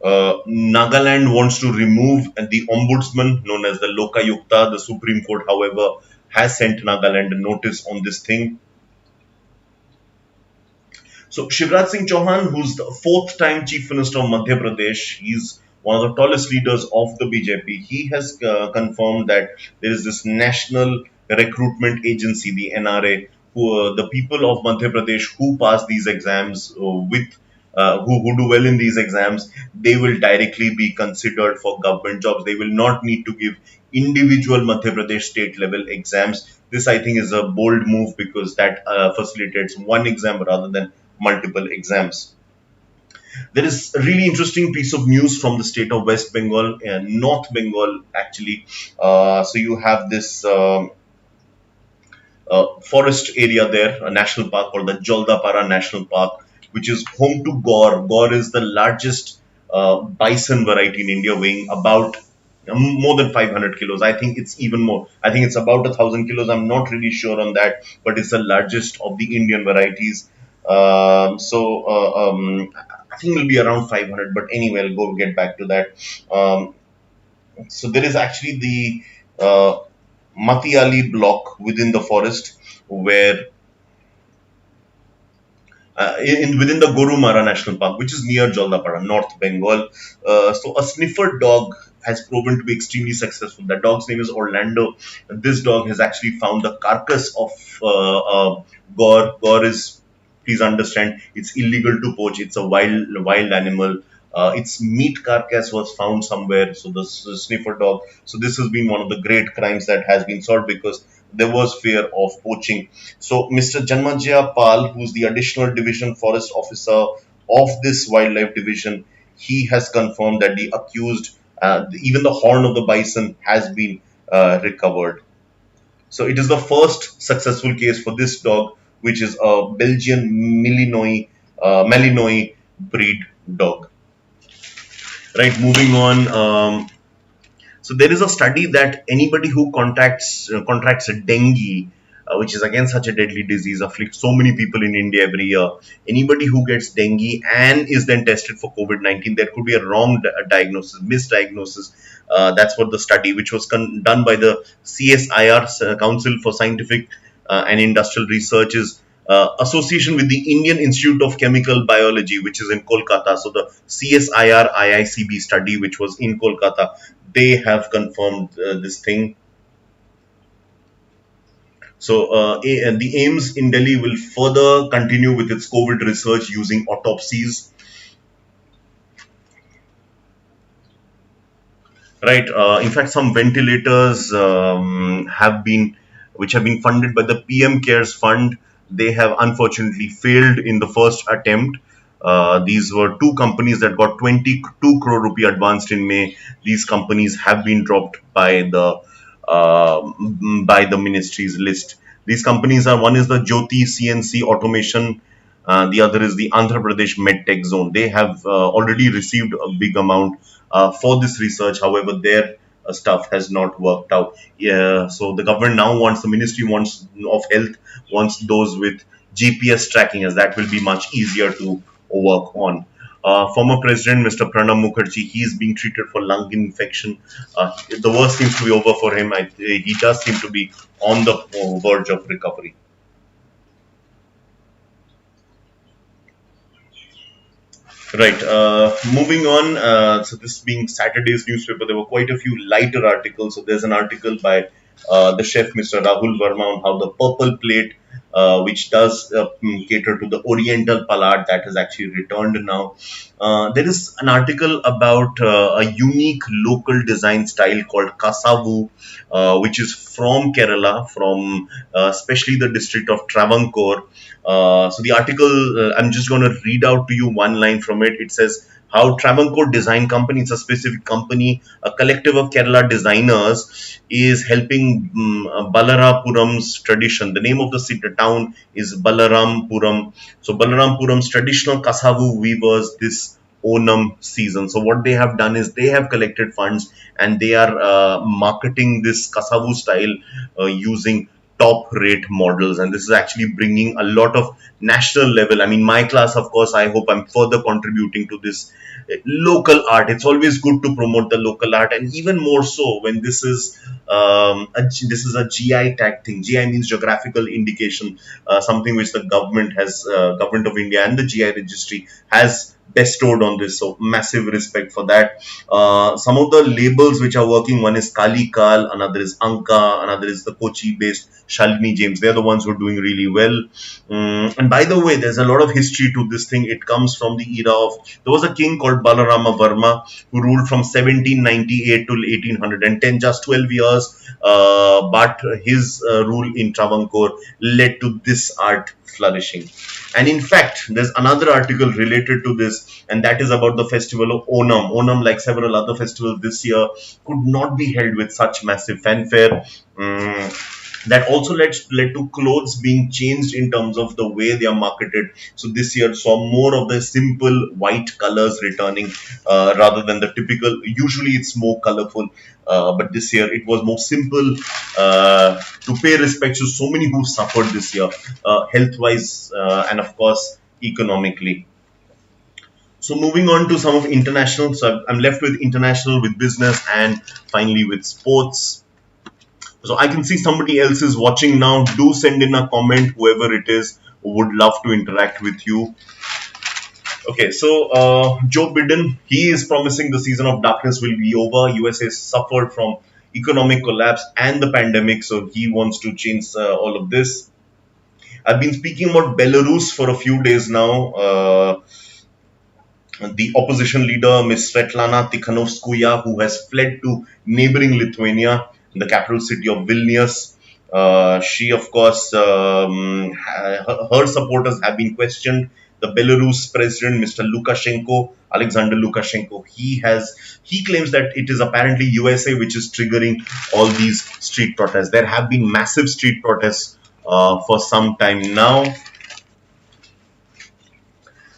Nagaland wants to remove the ombudsman known as the Lokayukta. The Supreme Court, however, has sent Nagaland a notice on this thing. So Shivraj Singh Chauhan, who's the fourth time Chief Minister of Madhya Pradesh, he's one of the tallest leaders of the BJP. He has confirmed that there is this National Recruitment Agency, the NRA, who the people of Madhya Pradesh who pass these exams who do well in these exams, they will directly be considered for government jobs. They will not need to give individual Madhya Pradesh state level exams. This, I think, is a bold move because that facilitates one exam rather than multiple exams. There is a really interesting piece of news from the state of West Bengal, North Bengal actually. So you have this forest area there, a national park called the Joldapara National Park, which is home to Gaur. Gaur is the largest bison variety in India, weighing about more than 500 kilos. I think it's even more. I think it's about 1,000 kilos. I'm not really sure on that, but it's the largest of the Indian varieties. I think it'll be around 500, but anyway, I'll go get back to that. So there is actually the Matiali block within the forest where within the Gorumara National Park, which is near Joldapara, North Bengal. So a sniffer dog has proven to be extremely successful. The dog's name is Orlando. This dog has actually found the carcass of Gaur. Gaur is, please understand, it's illegal to poach. It's a wild animal. Its meat carcass was found somewhere. So the sniffer dog. So this has been one of the great crimes that has been solved because there was fear of poaching. So Mr. Janmajya Pal, who's the additional division forest officer of this wildlife division, he has confirmed that the accused, even the horn of the bison has been recovered. So it is the first successful case for this dog, which is a Belgian Malinois breed dog. Right, moving on. So there is a study that anybody who contracts dengue, which is again such a deadly disease, afflicts so many people in India every year. Anybody who gets dengue and is then tested for COVID-19, there could be a wrong diagnosis, misdiagnosis. That's what the study, which was done by the CSIR, Council for Scientific and Industrial Research's association with the Indian Institute of Chemical Biology, which is in Kolkata. So the CSIR IICB study, which was in Kolkata, they have confirmed this thing. So the AIIMS in Delhi will further continue with its COVID research using autopsies. Right. In fact, some ventilators which have been funded by the PM Cares Fund. They have unfortunately failed in the first attempt. These were two companies that got 22 crore rupee advanced in May. These companies have been dropped by the ministry's list. These companies are, one is the Jyoti CNC Automation, the other is the Andhra Pradesh MedTech Zone. They have already received a big amount for this research. However, their stuff has not worked out. Yeah, so the government now wants, the ministry wants of health wants those with GPS tracking, as that will be much easier to work on. Former President Mr. Pranab Mukherjee, he is being treated for lung infection. The worst seems to be over for him. He does seem to be on the verge of recovery. Right. Moving on. So this being Saturday's newspaper, there were quite a few lighter articles. So there's an article by the chef, Mr. Rahul Verma, on how the purple plate, which does cater to the Oriental palate, that has actually returned now. There is an article about a unique local design style called Kasavu, which is from Kerala, from especially the district of Travancore. So the article, I'm just going to read out to you one line from it. It says, how Travancore Design Company, it's a specific company, a collective of Kerala designers, is helping Balarapuram's tradition. The name of the city town is Balarapuram. So Balarampurum's traditional Kasavu weavers this Onam season. So what they have done is they have collected funds and they are marketing this Kasavu style using top rate models, and this is actually bringing a lot of national level. I mean, my class, of course, I hope I'm further contributing to this local art. It's always good to promote the local art, and even more so when this is a GI tag thing. GI means geographical indication, something which the government government of India and the GI registry has bestowed on this. So massive respect for that. Some of the labels which are working, one is Kali Kal, another is Anka, another is the Kochi based Shalini James. They're the ones who are doing really well. And by the way, there's a lot of history to this thing. It comes from the era of, there was a king called Balarama Verma who ruled from 1798 to 1810, just 12 years. But his rule in Travancore led to this art flourishing. And in fact, there's another article related to this, and that is about the festival of Onam. Onam, like several other festivals this year, could not be held with such massive fanfare. That also led to clothes being changed in terms of the way they are marketed. So this year saw more of the simple white colors returning rather than the typical. Usually it's more colorful, but this year it was more simple to pay respect to so many who suffered this year, health-wise and of course economically. So moving on to some of international. So I'm left with international, with business, and finally with sports. So I can see somebody else is watching now. Do send in a comment, whoever it is, who would love to interact with you. Okay, so Joe Biden, he is promising the season of darkness will be over. USA suffered from economic collapse and the pandemic, so he wants to change all of this. I've been speaking about Belarus for a few days now. The opposition leader, Ms. Svetlana Tikhanovskaya, who has fled to neighboring Lithuania, the capital city of Vilnius. She, of course, her supporters have been questioned. The Belarus president, Mr. Lukashenko, Alexander Lukashenko, he claims that it is apparently USA which is triggering all these street protests. There have been massive street protests for some time now.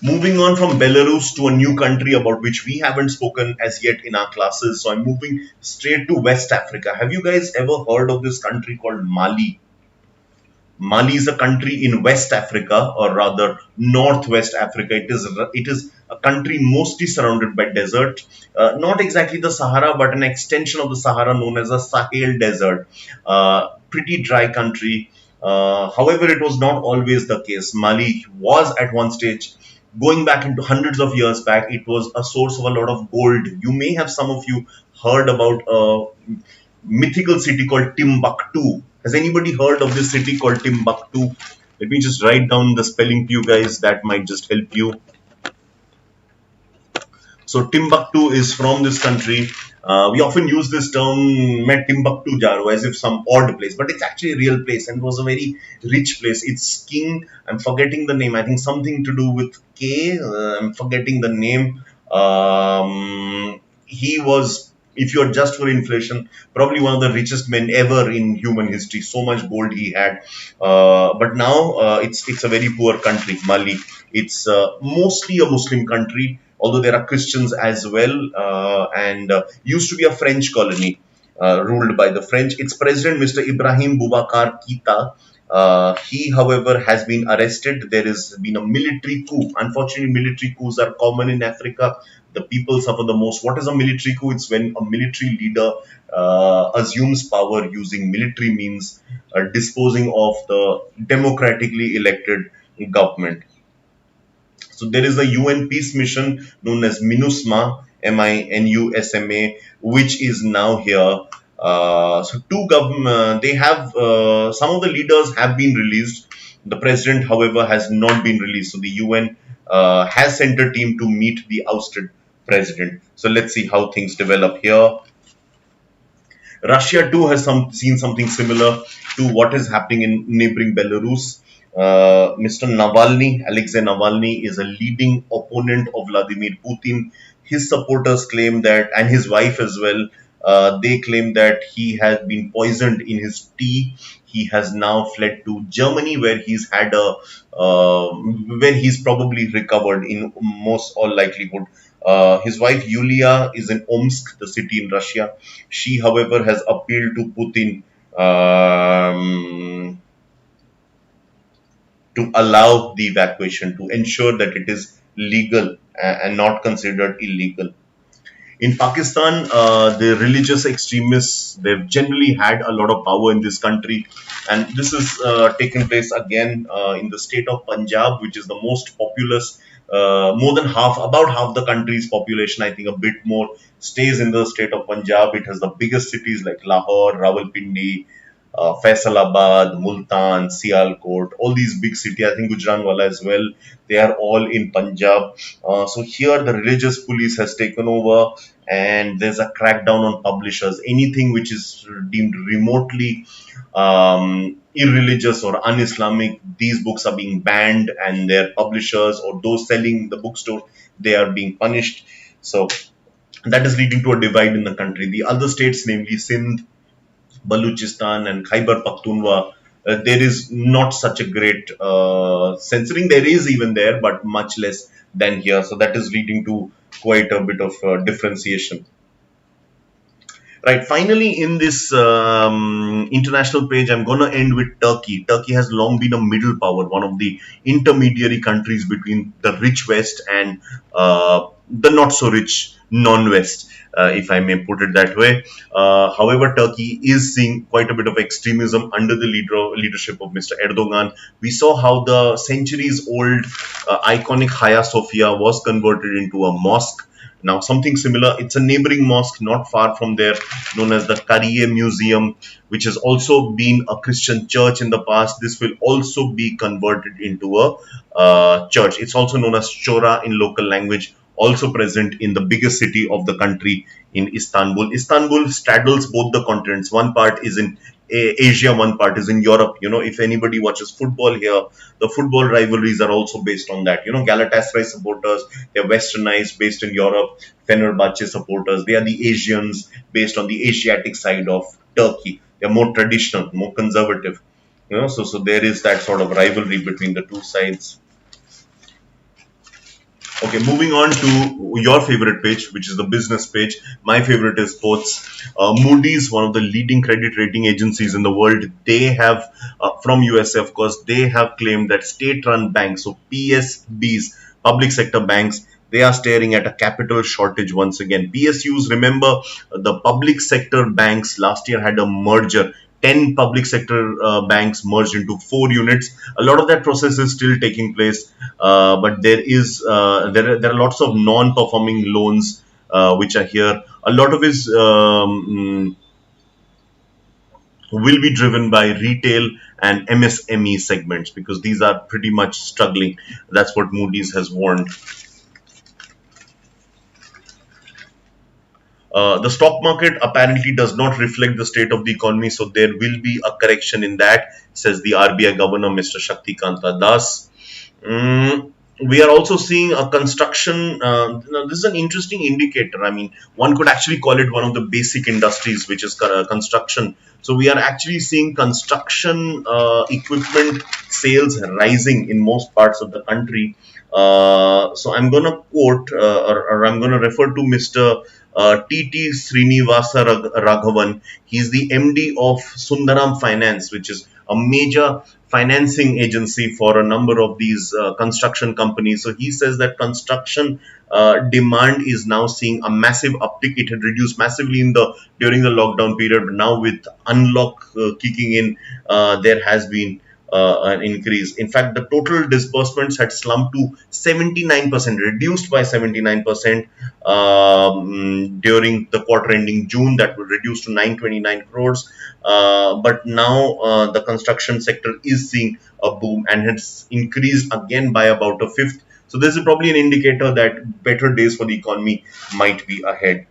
Moving on from Belarus to a new country about which we haven't spoken as yet in our classes. So I'm moving straight to West Africa. Have you guys ever heard of this country called Mali? Mali is a country in West Africa, or rather Northwest Africa. It is a country mostly surrounded by desert. Not exactly the Sahara, but an extension of the Sahara known as the Sahel Desert. Pretty dry country. However, it was not always the case. Mali was at one stage, going back into hundreds of years back, it was a source of a lot of gold. You may have, some of you, heard about a mythical city called Timbuktu. Has anybody heard of this city called Timbuktu? Let me just write down the spelling to you guys. That might just help you. So Timbuktu is from this country. We often use this term "मैं Timbuktu जा रहा हूं" as if some odd place, but it's actually a real place and it was a very rich place. Its king, I'm forgetting the name. I think something to do with K. I'm forgetting the name. He was, if you're just for inflation, probably one of the richest men ever in human history. So much gold he had, but now it's a very poor country, Mali. It's mostly a Muslim country, although there are Christians as well, and used to be a French colony ruled by the French. Its president, Mr. Ibrahim Boubacar Keita, he, however, has been arrested. There has been a military coup. Unfortunately, military coups are common in Africa. The people suffer the most. What is a military coup? It's when a military leader assumes power using military means, disposing of the democratically elected government. So there is a UN peace mission known as MINUSMA, MINUSMA, which is now here. So they have some of the leaders have been released. The president, however, has not been released. So the UN has sent a team to meet the ousted president. So let's see how things develop here. Russia too has seen something similar to what is happening in neighboring Belarus. Mr. Navalny, Alexei Navalny, is a leading opponent of Vladimir Putin. His supporters claim that, and his wife as well, they claim that he has been poisoned in his tea. He has now fled to Germany, where he's had where he's probably recovered in most all likelihood. His wife Yulia is in Omsk, the city in Russia. She, however, has appealed to Putin to allow the evacuation, to ensure that it is legal and not considered illegal. In Pakistan, the religious extremists, they've generally had a lot of power in this country. And this is taken place again in the state of Punjab, which is the most populous. More than half, about half the country's population, I think a bit more, stays in the state of Punjab. It has the biggest cities like Lahore, Rawalpindi, Faisalabad, Multan, Sialkot, all these big cities, I think Gujranwala as well, they are all in Punjab. So here the religious police has taken over and there's a crackdown on publishers. Anything which is deemed remotely irreligious or un-Islamic, these books are being banned and their publishers or those selling the bookstore, they are being punished. So that is leading to a divide in the country. The other states, namely Sindh, Baluchistan and Khyber Pakhtunkhwa, there is not such a great censoring. There is even there, but much less than here. So that is leading to quite a bit of differentiation. Right. Finally, in this international page, I'm going to end with Turkey. Turkey has long been a middle power, one of the intermediary countries between the rich West and the not so rich non-West, if I may put it that way. However, Turkey is seeing quite a bit of extremism under the leadership of Mr. Erdogan. We saw how the centuries-old iconic Hagia Sophia was converted into a mosque. Now, something similar, it's a neighboring mosque not far from there, known as the Kariye Museum, which has also been a Christian church in the past. This will also be converted into a church. It's also known as Chora in local language, also present in the biggest city of the country, in Istanbul. Istanbul straddles both the continents. One part is in Asia, one part is in Europe. You know, if anybody watches football here, the football rivalries are also based on that. You know, Galatasaray supporters, they're westernized, based in Europe. Fenerbahce supporters, they are the Asians, based on the Asiatic side of Turkey. They're more traditional, more conservative. You know, so there is that sort of rivalry between the two sides. Okay, moving on to your favorite page, which is the business page. My favorite is sports. Moody's, one of the leading credit rating agencies in the world, they have, from USA, of course, they have claimed that state-run banks, so PSBs, public sector banks, they are staring at a capital shortage once again. PSUs, remember, the public sector banks last year had a merger. 10 public sector banks merged into 4 units. A lot of that process is still taking place, but there are lots of non-performing loans which are here. A lot of it will be driven by retail and MSME segments because these are pretty much struggling. That's what Moody's has warned. The stock market apparently does not reflect the state of the economy, so there will be a correction in that, says the RBI Governor, Mr. Shakti Das. We are also seeing a construction. This is an interesting indicator. I mean, one could actually call it one of the basic industries, which is construction. So we are actually seeing construction equipment sales rising in most parts of the country. So I'm going to quote or I'm going to refer to Mr. T.T. Srinivasa Raghavan. He's the MD of Sundaram Finance, which is a major financing agency for a number of these construction companies. So he says that construction demand is now seeing a massive uptick. It had reduced massively during the lockdown period, but now with unlock kicking in, there has been an increase. In fact, the total disbursements had slumped to 79%, reduced by 79% during the quarter ending June. That was reduced to 929 crores. But now the construction sector is seeing a boom and has increased again by about a fifth. So this is probably an indicator that better days for the economy might be ahead.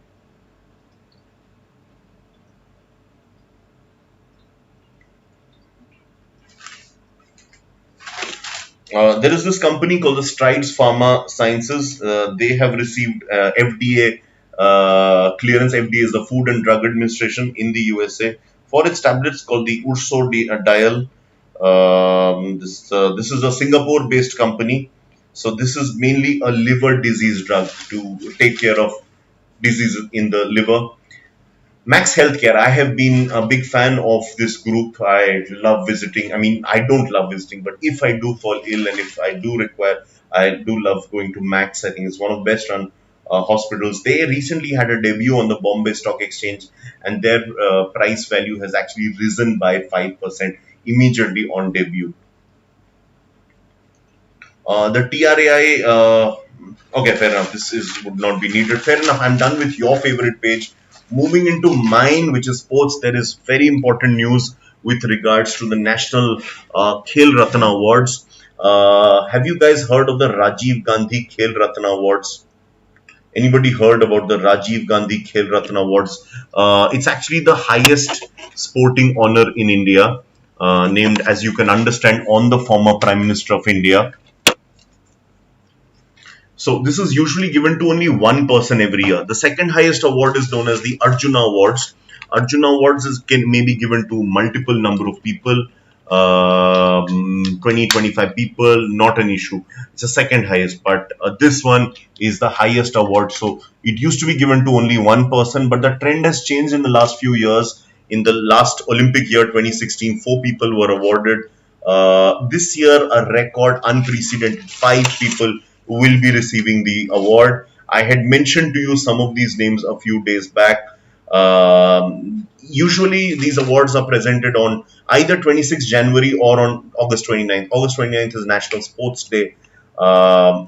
There is this company called the Strides Pharma Sciences. They have received FDA clearance. FDA is the Food and Drug Administration in the USA for its tablets called the Ursodiol. This is a Singapore-based company. So this is mainly a liver disease drug to take care of diseases in the liver. Max Healthcare, I have been a big fan of this group. I love visiting. I mean, I don't love visiting, but if I do fall ill and if I do require, I do love going to Max. I think it's one of the best run hospitals. They recently had a debut on the Bombay Stock Exchange, and their price value has actually risen by 5% immediately on debut. The TRAI, okay, fair enough. Would not be needed. Fair enough. I'm done with your favorite page. Moving into mine, which is sports, there is very important news with regards to the National Khel Ratna Awards. Have you guys heard of the Rajiv Gandhi Khel Ratna Awards? Anybody heard about the Rajiv Gandhi Khel Ratna Awards? It's actually the highest sporting honor in India, named, as you can understand, on the former Prime Minister of India. So this is usually given to only one person every year. The second highest award is known as the Arjuna Awards. Arjuna Awards may be given to multiple number of people, 20, 25 people, not an issue. It's the second highest, but this one is the highest award. So it used to be given to only one person, but the trend has changed in the last few years. In the last Olympic year, 2016, 4 people were awarded. This year, a record unprecedented 5 people will be receiving the award. I had mentioned to you some of these names a few days back. Usually these awards are presented on either 26th January or on August 29th. August 29th is National Sports Day.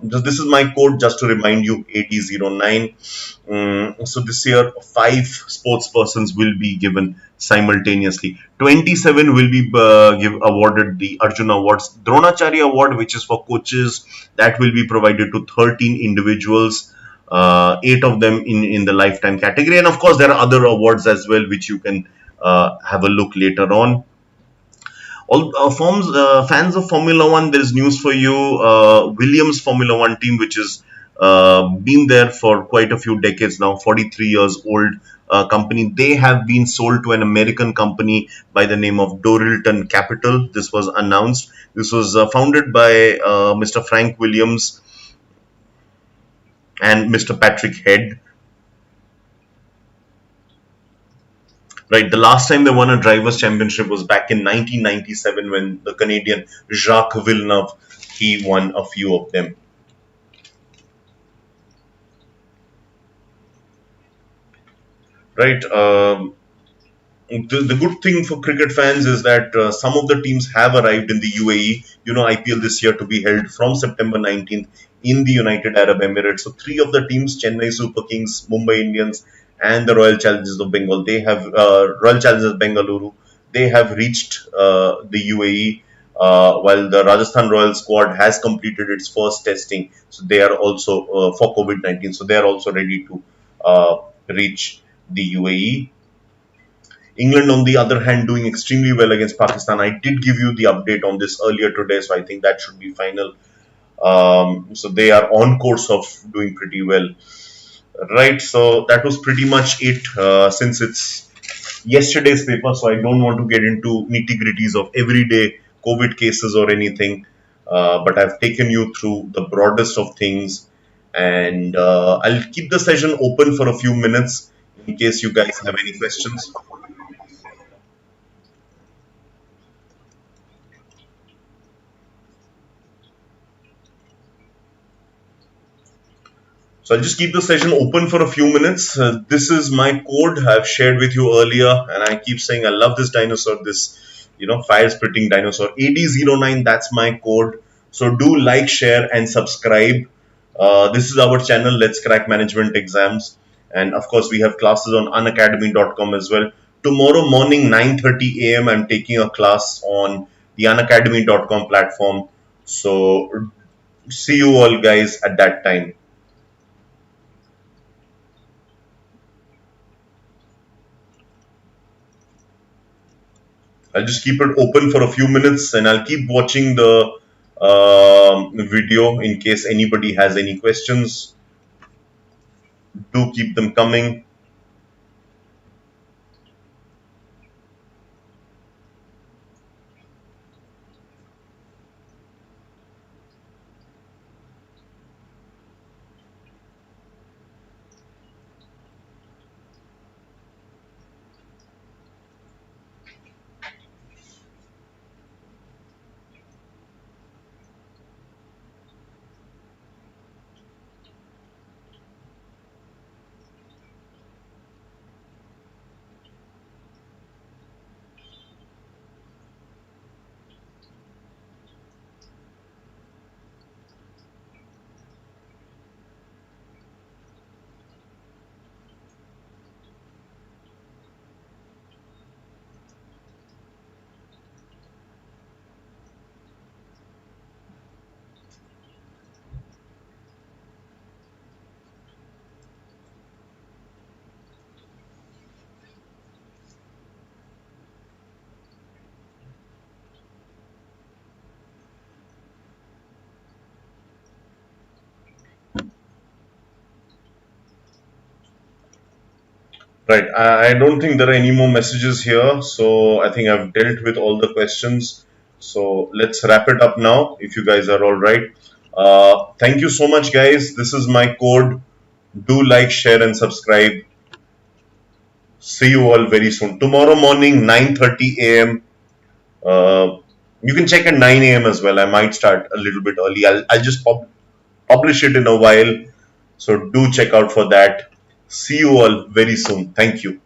This is my code just to remind you, 8009. So this year 5 sports persons will be given simultaneously. 27 will be awarded the Arjuna Awards. Dronacharya Award, which is for coaches, that will be provided to 13 individuals, 8 of them in the lifetime category. And of course, there are other awards as well, which you can have a look later on. All fans of Formula One, there is news for you. Williams Formula One team, which has been there for quite a few decades now, 43 years old company. They have been sold to an American company by the name of Dorilton Capital. This was announced. This was founded by Mr. Frank Williams and Mr. Patrick Head. Right, the last time they won a drivers' championship was back in 1997 when the Canadian Jacques Villeneuve, he won a few of them. Right, the good thing for cricket fans is that some of the teams have arrived in the UAE. You know, IPL this year to be held from September 19th in the United Arab Emirates. So 3 of the teams, Chennai Super Kings, Mumbai Indians, and the Royal Challengers of Bengal, they have Royal Challengers Bengaluru, they have reached the UAE, while the Rajasthan Royal squad has completed its first testing. So they are also for COVID-19, so they are also ready to reach the UAE. England, on the other hand, doing extremely well against Pakistan. I did give you the update on this earlier today, so I think that should be final. So they are on course of doing pretty well. Right, so that was pretty much it, since it's yesterday's paper, so I don't want to get into nitty-gritties of everyday COVID cases or anything. But I've taken you through the broadest of things, and I'll keep the session open for a few minutes in case you guys have any questions. So I'll just keep the session open for a few minutes. This is my code I've shared with you earlier, and I keep saying I love this dinosaur, this fire spitting dinosaur. AD09, that's my code. So do like, share, and subscribe. This is our channel, Let's Crack Management Exams, and of course we have classes on unacademy.com as well. Tomorrow morning 9:30 a.m. I'm taking a class on the unacademy.com platform. So see you all guys at that time. I'll just keep it open for a few minutes, and I'll keep watching the video in case anybody has any questions. Do keep them coming. Right, I don't think there are any more messages here, so I think I've dealt with all the questions. So let's wrap it up now, if you guys are all right. Thank you so much, guys. This is my code. Do like, share, and subscribe. See you all very soon. Tomorrow morning, 9:30 a.m. You can check at 9 a.m. as well. I might start a little bit early. I'll just publish it in a while. So do check out for that. See you all very soon. Thank you.